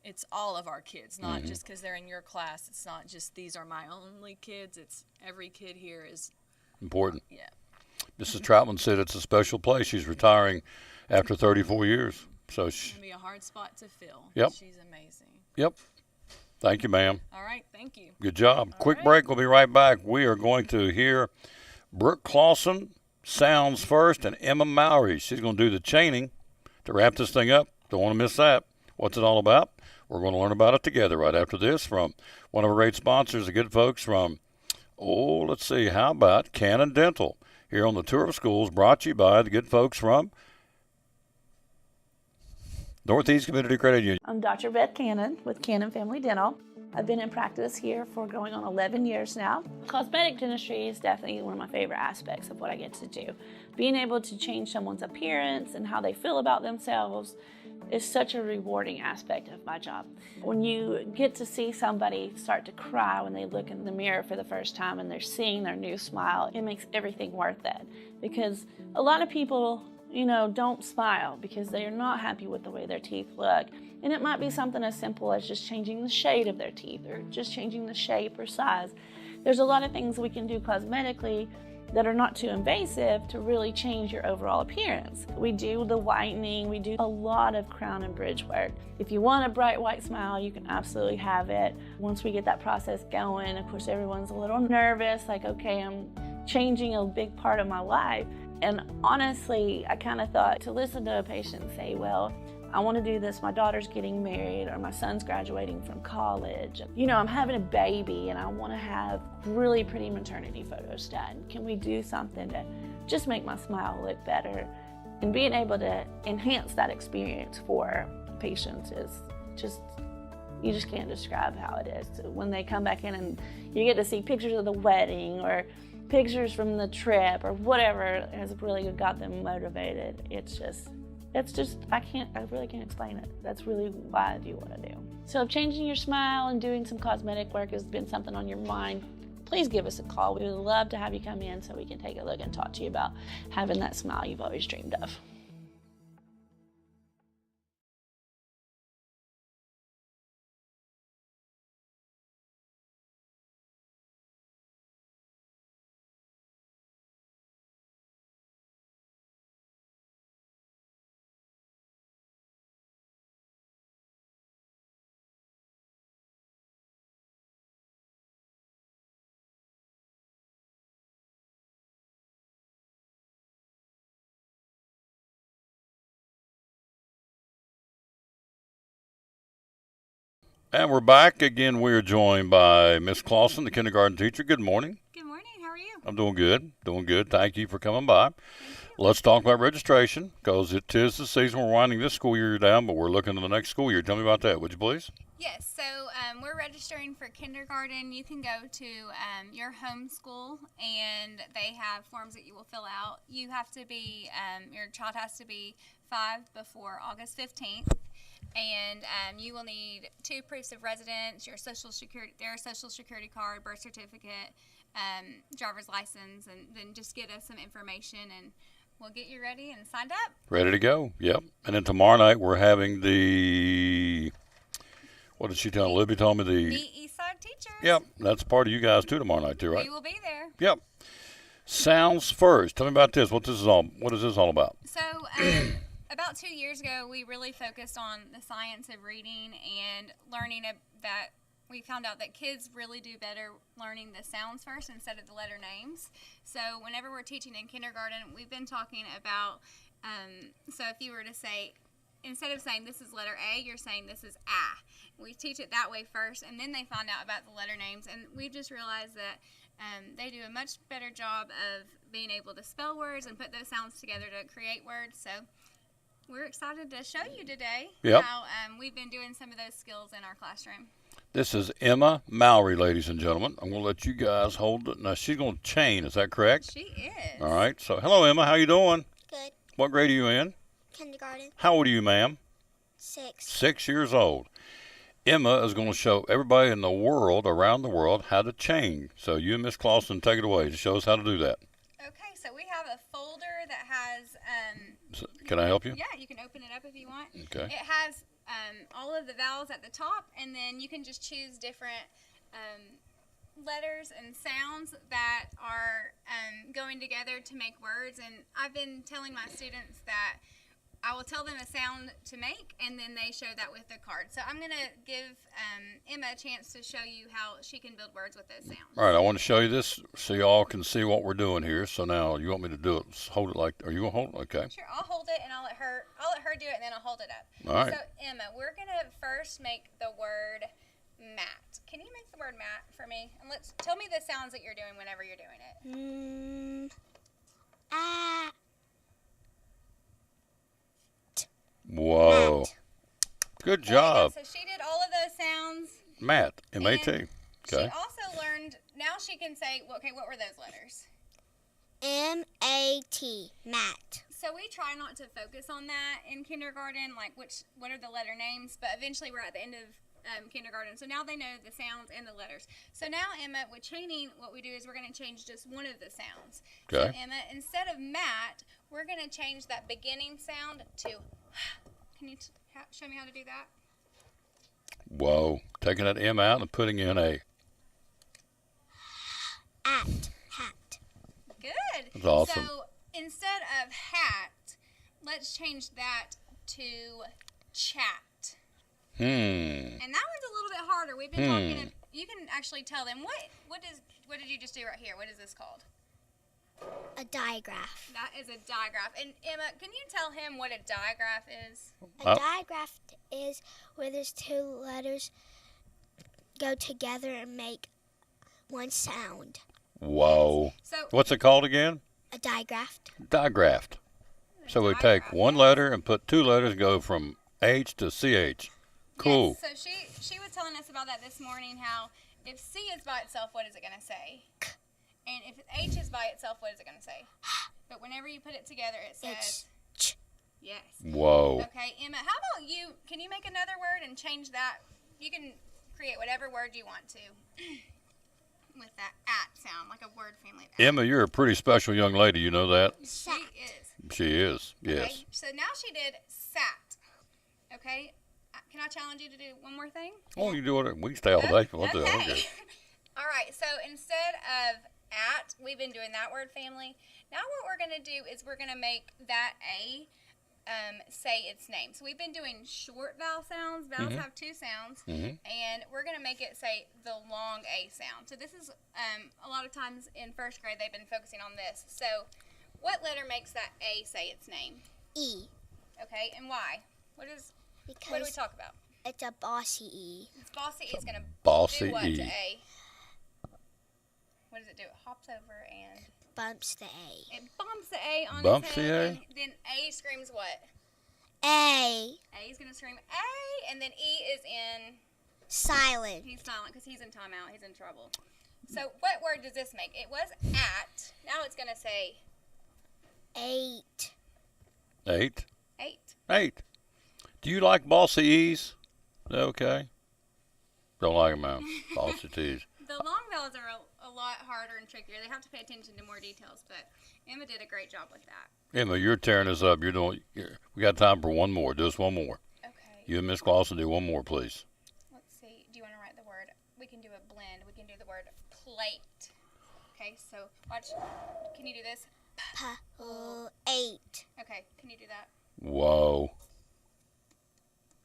it's all of our kids, not just because they're in your class. It's not just these are my only kids. It's every kid here is important. Yeah. Mrs. Troutman said it's a special place. She's retiring after 34 years. So it's going to be a hard spot to fill. Yep. She's amazing. Yep. Thank you, ma'am. All right. Thank you. Good job. Quick break. We'll be right back. We are going to hear Brooke Clausen, Sounds First, and Emma Mowry. She's going to do the chaining to wrap this thing up. Don't want to miss that. What's it all about? We're going to learn about it together right after this from one of our great sponsors, the good folks from, let's see, how about Cannon Dental, here on the Tour of Schools, brought to you by the good folks from Northeast Community Credit Union. I'm Dr. Beth Cannon with Cannon Family Dental. I've been in practice here for going on 11 years now. Cosmetic dentistry is definitely one of my favorite aspects of what I get to do. Being able to change someone's appearance and how they feel about themselves is such a rewarding aspect of my job. When you get to see somebody start to cry when they look in the mirror for the first time and they're seeing their new smile, it makes everything worth it. Because a lot of people, don't smile because they are not happy with the way their teeth look. And it might be something as simple as just changing the shade of their teeth or just changing the shape or size. There's a lot of things we can do cosmetically that are not too invasive to really change your overall appearance. We do the whitening, we do a lot of crown and bridge work. If you want a bright white smile, you can absolutely have it. Once we get that process going, of course everyone's a little nervous, like, okay, I'm changing a big part of my life. And honestly, I kind of thought to listen to a patient say, well, I want to do this, my daughter's getting married or my son's graduating from college. I'm having a baby and I want to have really pretty maternity photos done. Can we do something to just make my smile look better? And being able to enhance that experience for patients is you just can't describe how it is. So when they come back in and you get to see pictures of the wedding or pictures from the trip or whatever has really got them motivated, it's just I really can't explain it. That's really why I do what I do. So if changing your smile and doing some cosmetic work has been something on your mind, please give us a call. We would love to have you come in so we can take a look and talk to you about having that smile you've always dreamed of. And we're back. Again, we are joined by Miss Clausen, the kindergarten teacher. Good morning. Good morning. How are you? I'm doing good. Doing good. Thank you for coming by. Let's talk about registration because it is the season. We're winding this school year down, but we're looking to the next school year. Tell me about that, would you please? Yes. So we're registering for kindergarten. You can go to your home school, and they have forms that you will fill out. You have to be, your child has to be 5 before August 15th. And you will need 2 proofs of residence, their social security card, birth certificate, driver's license, and then just get us some information, and we'll get you ready and signed up. Ready to go. Yep. And then tomorrow night we're having what did she tell me? Libby told me the Eastside teachers. Yep. That's part of you guys too tomorrow night too, right? We will be there. Yep. Sounds First. Tell me about this. What is this all about? So about 2 years ago, we really focused on the science of reading and learning that we found out that kids really do better learning the sounds first instead of the letter names. So whenever we're teaching in kindergarten, we've been talking about, so if you were to say instead of saying this is letter A, you're saying this is A. We teach it that way first, and then they find out about the letter names. And we just realized that they do a much better job of being able to spell words and put those sounds together to create words. So we're excited to show you today how we've been doing some of those skills in our classroom. This is Emma Mallory, ladies and gentlemen. I'm going to let you guys hold it. Now, she's going to chain. Is that correct? She is. All right. So, hello, Emma. How you doing? Good. What grade are you in? Kindergarten. How old are you, ma'am? 6. 6 years old. Emma is going to show everybody in the world, around the world, how to chain. So, you and Miss Clausen, take it away to show us how to do that. Okay, so we have a folder that has... So, can I help you? Yeah, you can open it up if you want. Okay. It has all of the vowels at the top, and then you can just choose different letters and sounds that are going together to make words. And I've been telling my students that I will tell them a sound to make, and then they show that with the card. So I'm going to give Emma a chance to show you how she can build words with those sounds. All right, I want to show you this so y'all can see what we're doing here. So now, you want me to do it? Hold it like, are you going to hold it? Okay. Sure, I'll hold it, and I'll let her do it, and then I'll hold it up. All right. So Emma, we're going to first make the word mat. Can you make the word mat for me? And tell me the sounds that you're doing whenever you're doing it. Whoa. Mat. Good job. So she did all of those sounds. Matt, M-A-T. And Okay. She also learned, now she can say, okay, what were those letters? M-A-T. Mat. So we try not to focus on that in kindergarten, like what are the letter names, but eventually we're at the end of kindergarten, so now they know the sounds and the letters. So now, Emma, with chaining, what we do is we're going to change just one of the sounds. Okay. So, Emma, instead of mat, we're going to change that beginning sound to can you show me how to do that? Whoa. Taking that M out and putting in a... Hat. Good. That's awesome. So instead of hat, let's change that to chat. And that one's a little bit harder. We've been talking. You can actually tell them what did you just do right here? What is this called? A digraph. That is a digraph. And Emma, can you tell him what a digraph is? A digraph is where there's two letters go together and make one sound. Whoa. So what's it called again? A digraph. Digraphed. So we take one letter and put two letters, go from H to CH. Cool. Yes, so she was telling us about that this morning, how if C is by itself, what is it going to say? And if H is by itself, what is it going to say? But whenever you put it together, it says... Yes. Whoa. Okay, Emma, how about you, can you make another word and change that? You can create whatever word you want to with that at sound, like a word family of at. Emma, you're a pretty special young lady. You know that? She is. She is, yes. Okay, so now she did sat. Okay, can I challenge you to do one more thing? Oh, you do it. We can stay all day. We'll do it. Okay. Okay. All right, so instead of at, we've been doing that word family. Now what we're going to do is we're going to make that A say its name. So we've been doing short vowel sounds. Vowels have two sounds. And we're going to make it say the long A sound. So this is, a lot of times in first grade, they've been focusing on this. So what letter makes that A say its name? E. Okay, and why? What do we talk about? It's a bossy E. It's bossy E is going to bossy do what E. to A? What does it do? It hops over and... bumps the A. It bumps the A on Bumps its the head. A? And then A screams what? A. A is going to scream A, and then E is in... silent. He's silent because he's in timeout. He's in trouble. So what word does this make? It was at. Now it's going to say... 8. 8. 8. 8. Do you like bossy E's? Okay. Don't like them, man. Bossy T's. The long vowels are a lot harder and trickier. They have to pay attention to more details, but Emma did a great job with that. Emma, you're tearing us up. We got time for one more. Do us one more. Okay. You and Miss Clausen do one more, please. Let's see. Do you want to write the word? We can do a blend. We can do the word plate. Okay, so watch. Can you do this? 8. Okay, can you do that? Whoa.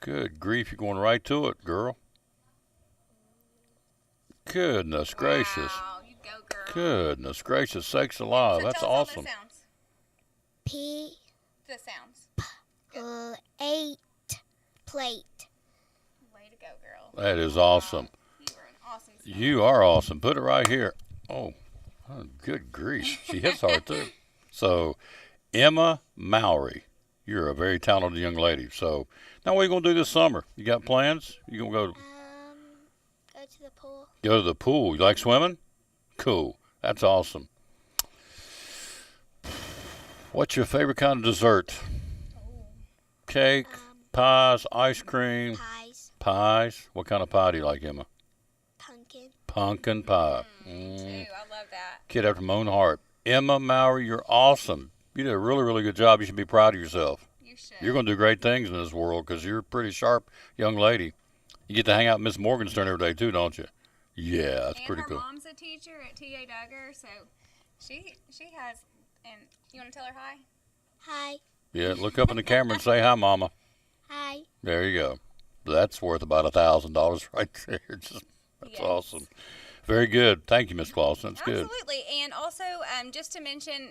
Good grief, you're going right to it, girl. Goodness gracious. Wow, you go, girl. Goodness gracious sakes alive. So That's tell us all awesome. the sounds. P. The sounds. 8. plate. Way to go, girl. That is awesome. You are an awesome son. You are awesome. Put it right here. Oh, good grief. She hits hard, too. So, Emma Mowry, you're a very talented young lady. So, now what are you going to do this summer? You got plans? You going to go Go to the pool. go to the pool? You like swimming? Cool. That's awesome. What's your favorite kind of dessert? Cake, pies, ice cream? Pies. Pies? What kind of pie do you like, Emma? Pumpkin. Pumpkin pie. Too. I love that. Kid after my own heart. Emma Mowry, you're awesome. You did a really, really good job. You should be proud of yourself. You should. You're going to do great things in this world because you're a pretty sharp young lady. You get to hang out with Miss Morgenstern every day, too, don't you? Yeah, that's pretty her cool. mom's a teacher at T.A. Duggar, so she has. And you want to tell her hi? Hi. Yeah, look up in the camera and say hi, Mama. Hi. There you go. That's worth about $1,000 right there. That's awesome. Very good. Thank you, Miss Clausen. That's good. Absolutely. And also, just to mention,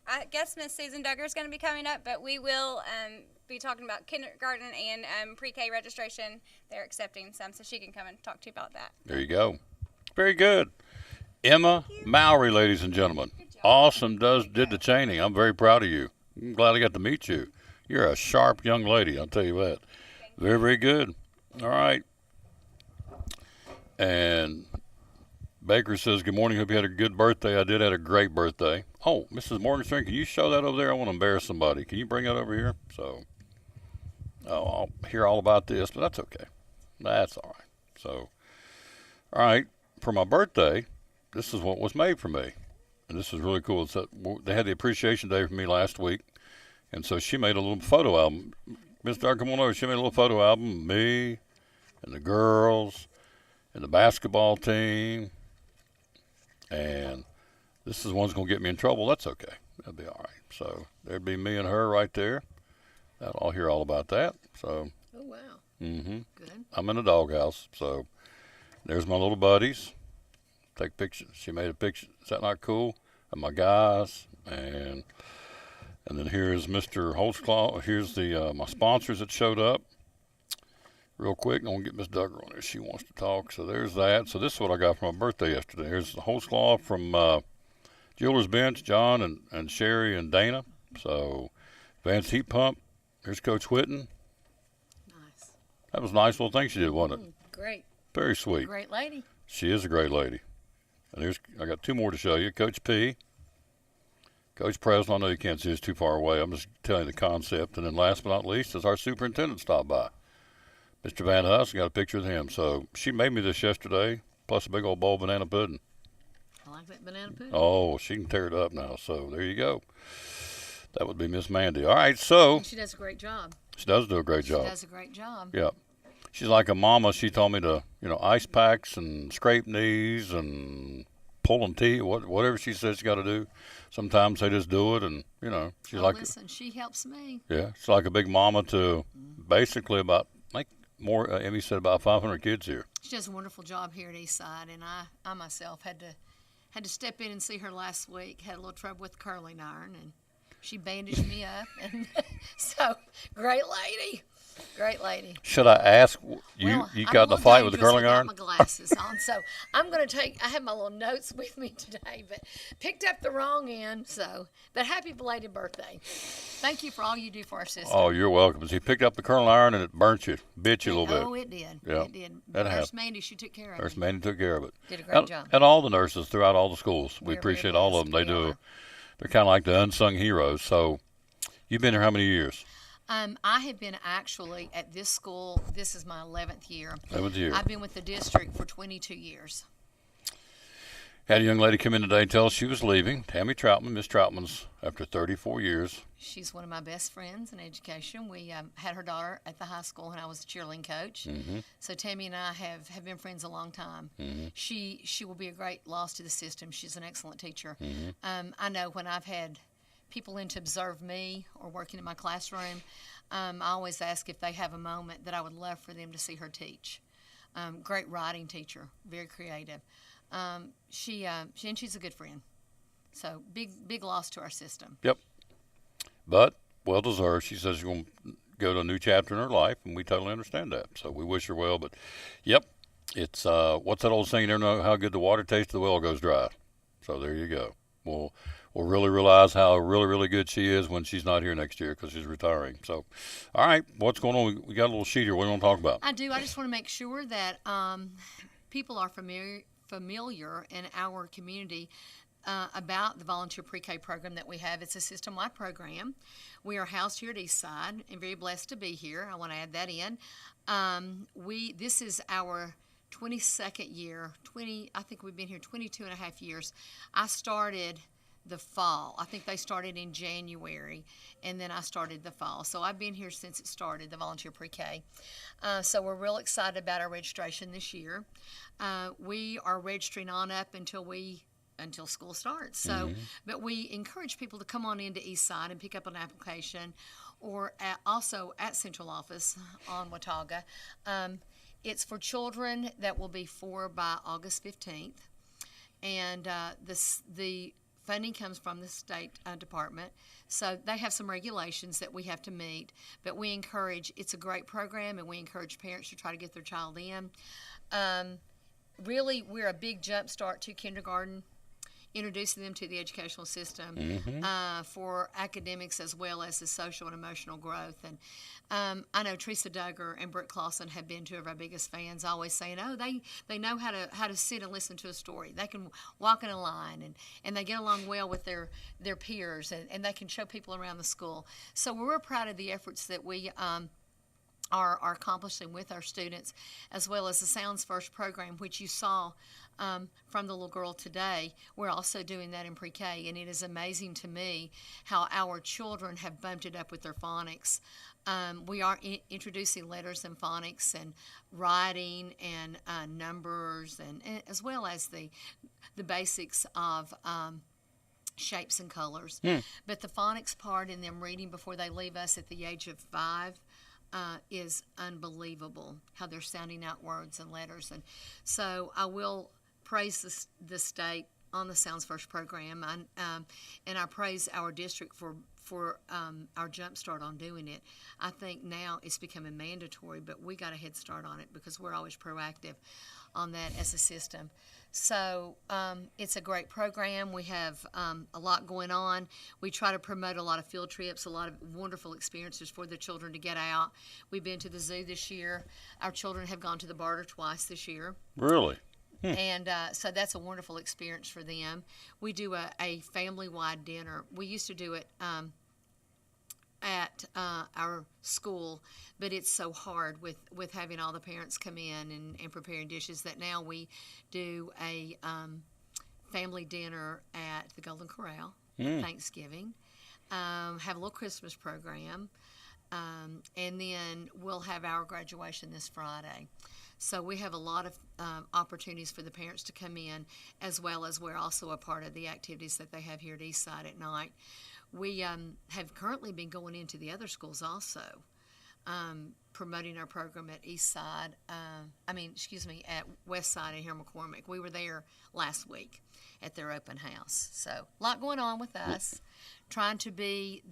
I guess Miss Susan Duggar is going to be coming up, but we will be talking about kindergarten and pre-K registration. They're accepting some, so she can come and talk to you about that. There you go. Very good. Emma Mowry, ladies and gentlemen. Awesome did the chaining. I'm very proud of you. I'm glad I got to meet you. You're a sharp young lady, I'll tell you that. Very, very good. All right. And Baker says, good morning. Hope you had a good birthday. I did have a great birthday. Oh, Mrs. Morgenstern, can you show that over there? I want to embarrass somebody. Can you bring that over here? So, I'll hear all about this, but that's okay. That's all right. So, all right. For my birthday, this is what was made for me. And this is really cool. They had the appreciation day for me last week. And so she made a little photo album. Miss Duggar, come on over. She made a little photo album of me and the girls and the basketball team. And this is one's going to get me in trouble. That's okay. That'll be all right. So there'd be me and her right there. I'll hear all about that. So. Oh, wow. Mm-hmm. Good. I'm in the doghouse. So there's my little buddies. Take pictures. She made a picture. Is that not cool? Of my guys. And then here's Mr. Holtzclaw. Here's the my sponsors that showed up. Real quick, I'm going to get Miss Duggar on there. She wants to talk. So there's that. So this is what I got for my birthday yesterday. Here's the Holtzclaw from Jeweler's Bench, John and Sherry and Dana. So Vance Heat Pump. Here's Coach Whitten. Nice. That was a nice little thing she did, wasn't it? Great. Very sweet. Great lady. She is a great lady. And I got two more to show you. Coach P. Coach Presnell, I know you can't see us too far away. I'm just telling you the concept. And then last but not least is our superintendent stopped by. Mr. Van Huss, got a picture of him. So she made me this yesterday, plus a big old bowl of banana pudding. I like that banana pudding. Oh, she can tear it up now. So there you go. That would be Miss Mandy. All right, so. And she does a great job. She does do a great job. She does a great job. Yeah. She's like a mama. She told me to, ice packs and scrape knees and pulling teeth, whatever she says she got to do. Sometimes they just do it, and she's listen, she helps me. Yeah, she's like a big mama to basically about more. Emmy said about 500 kids here. She does a wonderful job here at Eastside, and I myself had to step in and see her last week. Had a little trouble with the curling iron, and she bandaged me up, and so great lady. Great lady. Should I ask you? You got in a fight with the curling iron? I got my glasses on, so I'm going to I have my little notes with me today, but picked up the wrong end. But happy belated birthday! Thank you for all you do for our system. Oh, you're welcome. She picked up the curling iron and it bit you a little bit. Oh, it did. Yeah, it did. That Nurse Mandy, she took care of it. Nurse Mandy took care of it. Did a great job. And all the nurses throughout all the schools, we appreciate all of them. They do. They're kind of like the unsung heroes. So, you've been here how many years? I have been actually at this school. This is my 11th year. 11th year. I've been with the district for 22 years. Had a young lady come in today and tell us she was leaving. Tammy Troutman, Miss Troutman's, after 34 years. She's one of my best friends in education. We had her daughter at the high school when I was a cheerleading coach. Mm-hmm. So Tammy and I have been friends a long time. Mm-hmm. She will be a great loss to the system. She's an excellent teacher. Mm-hmm. I know when I've had people in to observe me or working in my classroom, I always ask if they have a moment that I would love for them to see her teach. Great writing teacher, very creative. She's a good friend. So big loss to our system. Yep. But well deserved. She says she's going to go to a new chapter in her life, and we totally understand that. So we wish her well. But, yep, it's what's that old saying? You never know how good the water tastes till the well goes dry. So there you go. We'll really realize how really, really good she is when she's not here next year because she's retiring. So, all right, what's going on? We got a little sheet here. What do you want to talk about? I do. I just want to make sure that people are familiar in our community about the volunteer pre-K program that we have. It's a system-wide program. We are housed here at Eastside and very blessed to be here. I want to add that in. This is our 22nd year. I think we've been here 22 and a half years. I started the fall. I think they started in January, and then I started the fall. So I've been here since it started, the volunteer pre-K. So we're real excited about our registration this year. We are registering on up until school starts. So, but we encourage people to come on into Eastside and pick up an application, or also at Central Office on Watauga. It's for children that will be 4 by August 15th, and the funding comes from the State Department, so they have some regulations that we have to meet, but we encourage, it's a great program, and we encourage parents to try to get their child in. Really, we're a big jump start to kindergarten, introducing them to the educational system for academics as well as the social and emotional growth. And I know Teresa Duggar and Brooke Clausen have been two of our biggest fans, always saying, oh, they know how to sit and listen to a story. They can walk in a line, and they get along well with their peers, and they can show people around the school. So we're real proud of the efforts that we are accomplishing with our students, as well as the Sounds First program, which you saw from the little girl today. We're also doing that in pre-K, and it is amazing to me how our children have bumped it up with their phonics. We are introducing letters and phonics and writing and numbers, and as well as the basics of shapes and colors. But the phonics part and them reading before they leave us at the age of 5 is unbelievable, how they're sounding out words and letters. And so I will praise the state on the Sounds First program, and I praise our district for our jump start on doing it. I think now it's becoming mandatory, but we got a head start on it because we're always proactive on that as a system. So it's a great program. We have a lot going on. We try to promote a lot of field trips, a lot of wonderful experiences for the children to get out. We've been to the zoo this year. Our children have gone to the barter twice this year. Really? And so that's a wonderful experience for them. We do a family-wide dinner. We used to do it at our school, but it's so hard with having all the parents come in and preparing dishes that now we do a family dinner at the Golden Corral, Thanksgiving, have a little Christmas program, and then we'll have our graduation this Friday. So we have a lot of opportunities for the parents to come in, as well as we're also a part of the activities that they have here at Eastside at night. We have currently been going into the other schools also, promoting our program at Eastside, at Westside and here in McCormick. We were there last week at their open house. So a lot going on with us, trying to be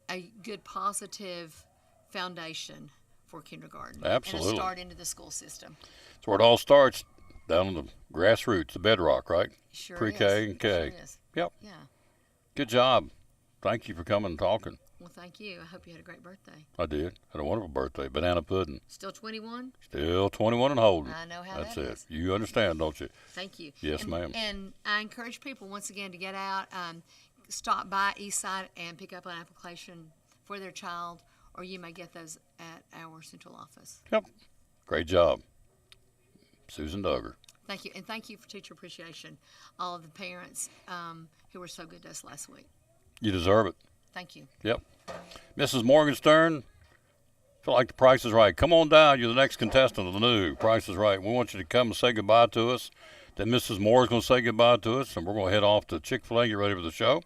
a good positive foundation for kindergarten. Absolutely. And a start into the school system. That's where it all starts, down in the grassroots, the bedrock, right? Sure Pre-K is. and K. Sure is. Yep. Yeah. Good job. Thank you for coming and talking. Well, thank you. I hope you had a great birthday. I did. Had a wonderful birthday. Banana pudding. Still 21? Still 21 and holding. I know how That's that it. is. You understand, don't you? Thank you. Yes, ma'am. And I encourage people, once again, to get out, stop by Eastside and pick up an application for their child, or you may get those at our central office. Yep. Great job. Susan Duggar. Thank you. And thank you for Teacher Appreciation, all of the parents who were so good to us last week. You deserve it. Thank you. Yep. Mrs. Morgenstern, feel like the Price is Right. Come on down. You're the next contestant of the new Price is Right. We want you to come and say goodbye to us. Then Mrs. Moore is going to say goodbye to us, and we're going to head off to Chick-fil-A, get ready for the show.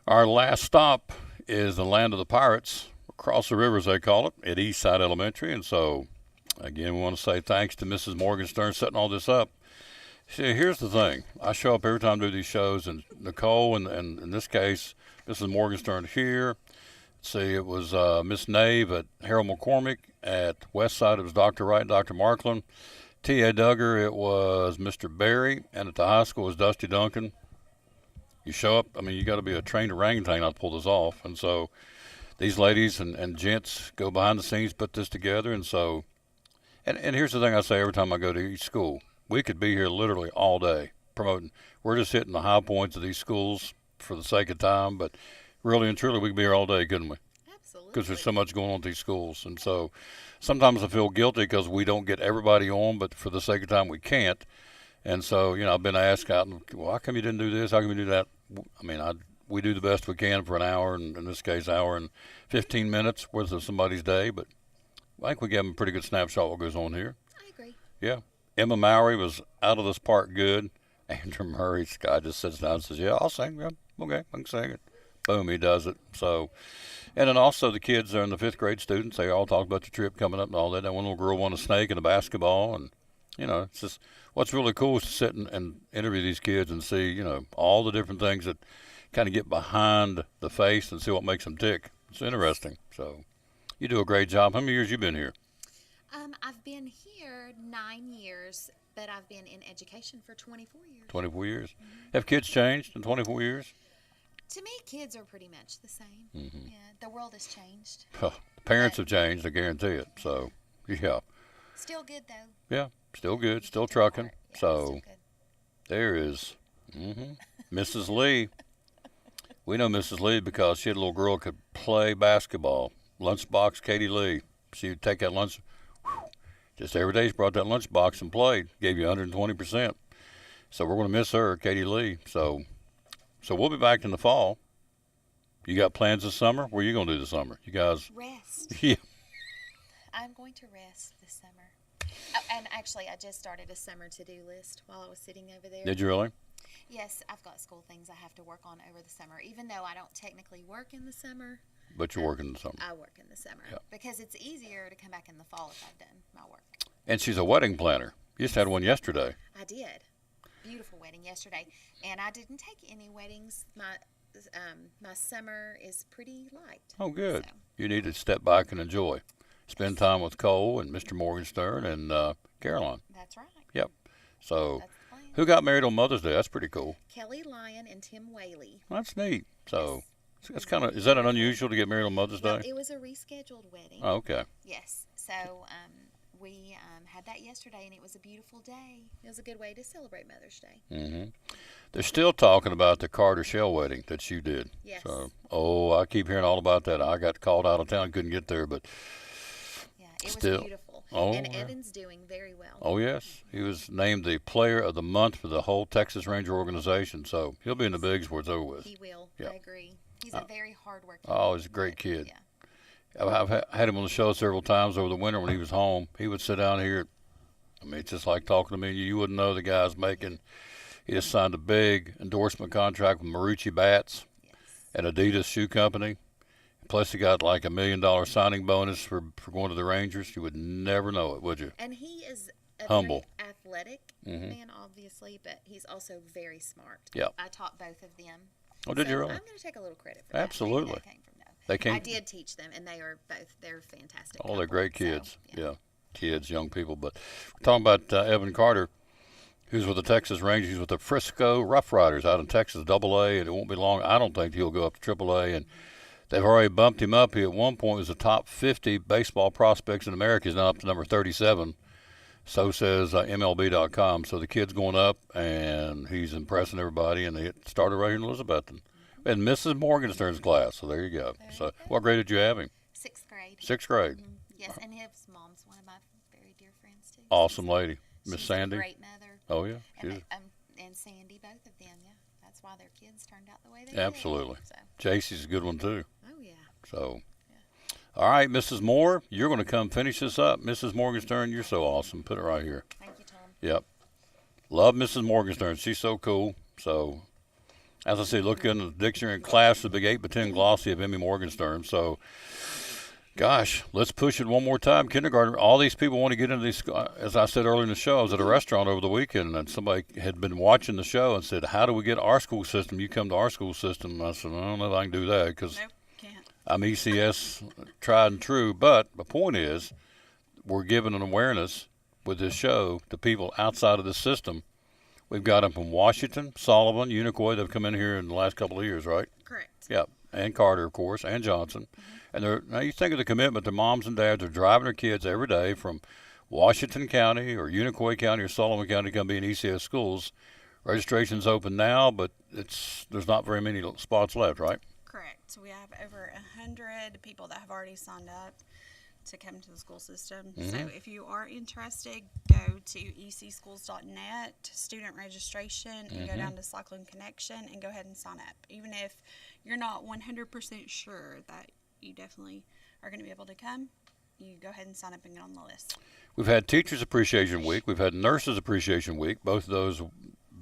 Our last stop is the land of the pirates, across the river, as they call it, at Eastside Elementary. And so, again, we want to say thanks to Mrs. Morgenstern setting all this up. See, here's the thing. I show up every time I do these shows, and Nicole, and in this case, Mrs. Morgenstern here, See, it was Miss Nave at Harold McCormick. At Westside, it was Dr. Wright, Dr. Markland. T.A. Duggar, it was Mr. Barry. And at the high school, it was Dusty Duncan. You show up, I mean, you got to be a trained orangutan not to pull this off. And so these ladies and gents go behind the scenes, put this together. And so, and here's the thing I say every time I go to each school. We could be here literally all day promoting. We're just hitting the high points of these schools for the sake of time, but really and truly, we could be here all day, couldn't we? Absolutely. Because there's so much going on at these schools. And so sometimes I feel guilty because we don't get everybody on, but for the sake of time, we can't. And so, you know, I've been asked out, well, how come you didn't do this? How come you do that? I mean, we do the best we can for an hour, and in this case, hour and 15 minutes worth of somebody's day. But I think we give them a pretty good snapshot of what goes on here. I agree. Yeah. Emma Mowry was out of this park good. Andrew Murray, this guy just sits down and says, yeah, I'll sing. Yeah, okay, I can sing it. Boom, he does it. So, and then also the kids are in the 5th grade students. They all talk about the trip coming up and all that. That one little girl won a snake and a basketball. And, you know, it's just what's really cool is to sit and interview these kids and see, you know, all the different things that kind of get behind the face and see what makes them tick. It's interesting. So you do a great job. How many years you been here? I've been here 9 years, but I've been in education for 24 years. 24 years. Mm-hmm. Have kids changed in 24 years? To me, kids are pretty much the same. Mm-hmm. Yeah, the world has changed. The parents have changed, I guarantee it. So, yeah. Still good, though. Yeah, still good, still trucking. Yeah, so, there is Mrs. Lee. We know Mrs. Lee because she had a little girl who could play basketball. Lunchbox Katie Lee. She would take that lunch. Just every day she brought that lunchbox and played. Gave you 120%. So we're going to miss her, Katie Lee. So we'll be back in the fall. You got plans this summer? What are you going to do this summer? You guys? Rest. Yeah. I'm going to rest this summer. Oh, and actually, I just started a summer to-do list while I was sitting over there. Did you really? Yes, I've got school things I have to work on over the summer, even though I don't technically work in the summer. But you're working in the summer. I work in the summer because it's easier to come back in the fall if I've done my work. And she's a wedding planner. You just had one yesterday. I did. Beautiful wedding yesterday. And I didn't take any weddings. My summer is pretty light. Oh, good. So. You need to step back and enjoy. Spend time with Cole and Mr. Morgenstern and Caroline. That's right. Yep. So who got married on Mother's Day? That's pretty cool. Kelly Lyon and Tim Whaley. That's neat. So that's kind of, is that an unusual to get married on Mother's Day? It was a rescheduled wedding. Oh, okay. Yes. So we had that yesterday, and it was a beautiful day. It was a good way to celebrate Mother's Day. Mm-hmm. They're still talking about the Carter Shell wedding that you did. Yes. So, I keep hearing all about that. I got called out of town, couldn't get there, but yeah, it still. Was beautiful. And Evan's doing very well. Oh, yes. He was named the Player of the Month for the whole Texas Ranger organization, so he'll be in the bigs before it's over with. He will. Yeah. I agree. He's a very hard-working Oh, he's a great kid. Yeah. I've had him on the show several times over the winter when he was home. He would sit down here. I mean, it's just like talking to me. You wouldn't know the guy's making. He just signed a big endorsement contract with Marucci Bats and Adidas Shoe Company. Plus, he got like $1 million signing bonus for going to the Rangers. You would never know it, would you? And he is a humble, very athletic man, obviously, but he's also very smart. Yeah. I taught both of them. Oh, did you really? I'm going to take a little credit for Absolutely. that. Maybe that came from them. They came. I did teach them, and they're fantastic. Oh, they're great kids. So, yeah. Kids, young people. But we're talking about Evan Carter, who's with the Texas Rangers. He's with the Frisco Rough Riders out in Texas, AA, and it won't be long. I don't think he'll go up to AAA. And they've already bumped him up. He at one point was the top 50 baseball prospects in America. He's now up to number 37. So says MLB.com. So the kid's going up, and he's impressing everybody. And it started right here in Elizabethton. And Mrs. Morgenstern's class. So there you go. So what grade did you have him? 6th grade. 6th grade. Mm-hmm. Yes, and his mom's one of my very dear friends, too. Awesome lady. Miss Sandy. A great mother. Oh, yeah. And Sandy, both of them, yeah. That's why their kids turned out the way they Absolutely. did. So. JC's a good one, too. Oh, yeah. So, all right, Mrs. Moore, you're going to come finish this up. Mrs. Morgenstern, you're so awesome. Put it right here. Thank you, Tom. Yep. Love Mrs. Morgenstern. She's so cool. So, as I say, look in the dictionary and class the big 8x10 glossy of Emmy Morgenstern. So, gosh, let's push it one more time. Kindergarten, all these people want to get into these. As I said earlier in the show, I was at a restaurant over the weekend, and somebody had been watching the show and said, how do we get our school system? You come to our school system. And I said, I don't know if I can do that because I'm ECS tried and true, but the point is we're giving an awareness with this show to people outside of the system. We've got them from Washington, Sullivan, Unicoi. They've come in here in the last couple of years, right? Correct. Yeah, and Carter, of course, and Johnson. And now you think of the commitment the moms and dads are driving their kids every day from Washington County or Unicoi County or Sullivan County to come be in ECS schools. Registration's open now, but there's not very many spots left, right? Correct. We have over 100 people that have already signed up to come to the school system. So if you are interested, go to ecschools.net, student registration, and go down to Cyclone Connection and go ahead and sign up. Even if you're not 100% sure that you definitely are going to be able to come, you go ahead and sign up and get on the list. We've had Teachers Appreciation Week. We've had Nurses Appreciation Week. Both of those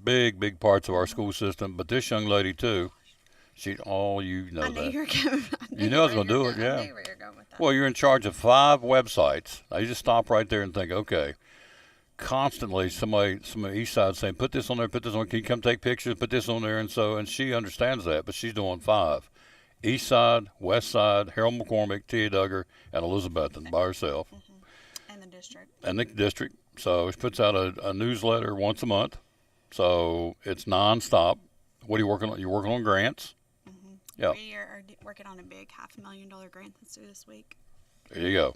big parts of our school system. But this young lady, too, you know I that. knew you were coming. You knew I was going to do it, yeah. I knew where you're going with that. Well, you're in charge of 5 websites. Now, you just stop right there and think, okay, constantly somebody Eastside saying, put this on there, put this on, can you come take pictures, put this on there, and she understands that, but she's doing 5. Eastside, Westside, Harold McCormick, Tia Duggar, and Elizabethton by herself. And the district. And the district. So she puts out a newsletter once a month. So it's nonstop. What are you working on? You're working on grants? Yeah. We are working on a big $500,000 grant that's due this week. There you go.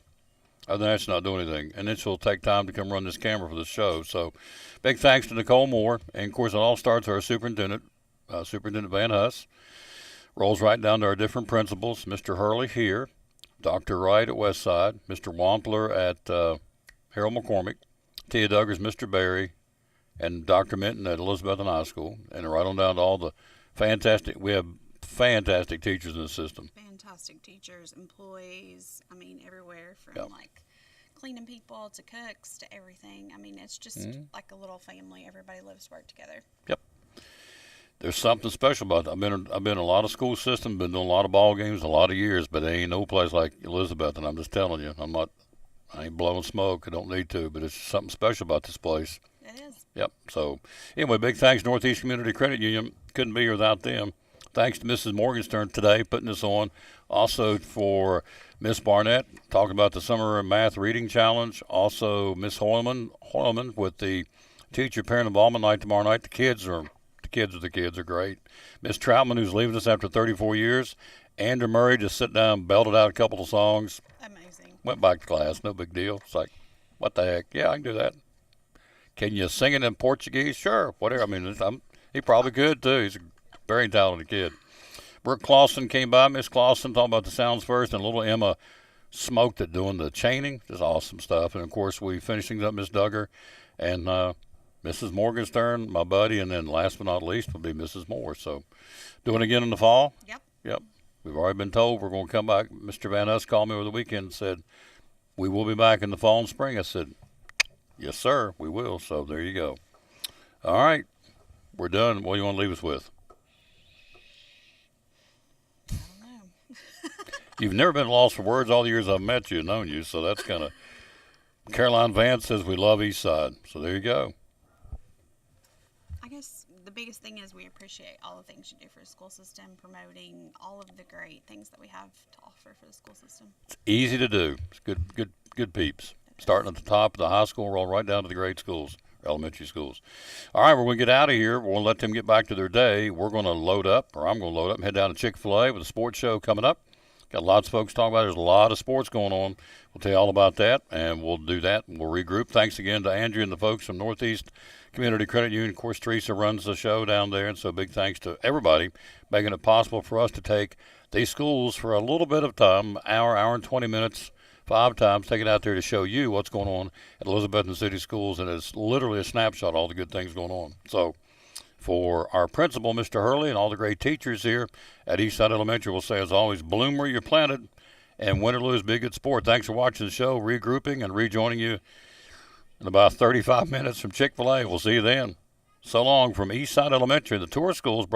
Other than that, she's not doing anything. And then she'll take time to come run this camera for the show. So big thanks to Nicole Moore. And, of course, it all starts with our superintendent, Superintendent Van Huss. Rolls right down to our different principals. Mr. Hurley here, Dr. Wright at Westside, Mr. Wampler at Harold McCormick, Tia Duggar's Mr. Barry, and Dr. Minton at Elizabethton High School. And right on down to all the we have fantastic teachers in the system. Fantastic teachers, employees, everywhere from cleaning people to cooks to everything. It's just like a little family. Everybody lives to work together. Yep. There's something special about that. I've been in a lot of school systems, been doing a lot of ball games, a lot of years, but there ain't no place like Elizabeth, and I'm just telling you, I ain't blowing smoke. I don't need to, but it's something special about this place. It is. Yep. So anyway, big thanks to Northeast Community Credit Union. Couldn't be here without them. Thanks to Mrs. Morgenstern today putting this on. Also for Miss Barnett talking about the Summer Math Reading Challenge. Also Miss Hoyleman with the Teacher Parent Involvement Night tomorrow night. The kids are great. Miss Troutman, who's leaving us after 34 years. Andrew Murray just sit down, belted out a couple of songs. Amazing. Went back to class, no big deal. It's like, what the heck? Yeah, I can do that. Can you sing it in Portuguese? Sure, whatever. He probably could too. He's a very talented kid. Brooke Clausen came by. Miss Clausen talking about the sounds first, and little Emma smoked it doing the chaining. Just awesome stuff. And of course, we finishing up Miss Duggar and Mrs. Morgenstern, my buddy, and then last but not least will be Mrs. Moore. So, doing it again in the fall? Yep. We've already been told we're going to come back. Mr. Van Huss called me over the weekend and said, we will be back in the fall and spring. I said, yes, sir, we will. So, there you go. All right. We're done. What do you want to leave us with? I don't know. You've never been lost for words all the years I've met you and known you, so that's kind of... Caroline Vance says we love Eastside. So, there you go. I guess the biggest thing is we appreciate all the things you do for the school system, promoting all of the great things that we have to offer for the school system. It's easy to do. It's good peeps. Starting at the top of the high school, roll right down to the grade schools, elementary schools. All right, we're going to get out of here. We're going to let them get back to their day. We're going to load up, or I'm going to load up and head down to Chick-fil-A with a sports show coming up. Got lots of folks talking about it. There's a lot of sports going on. We'll tell you all about that, and we'll do that. We'll regroup. Thanks again to Andrew and the folks from Northeast Community Credit Union. Of course, Teresa runs the show down there, and so big thanks to everybody making it possible for us to take these schools for a little bit of time, hour and 20 minutes, 5 times, take it out there to show you what's going on at Elizabethton City Schools, and it's literally a snapshot of all the good things going on. So for our principal, Mr. Hurley, and all the great teachers here at Eastside Elementary, we'll say, as always, bloom where you're planted, and win or lose, be a good sport. Thanks for watching the show, regrouping, and rejoining you in about 35 minutes from Chick-fil-A. We'll see you then. So long from Eastside Elementary, the tour schools brought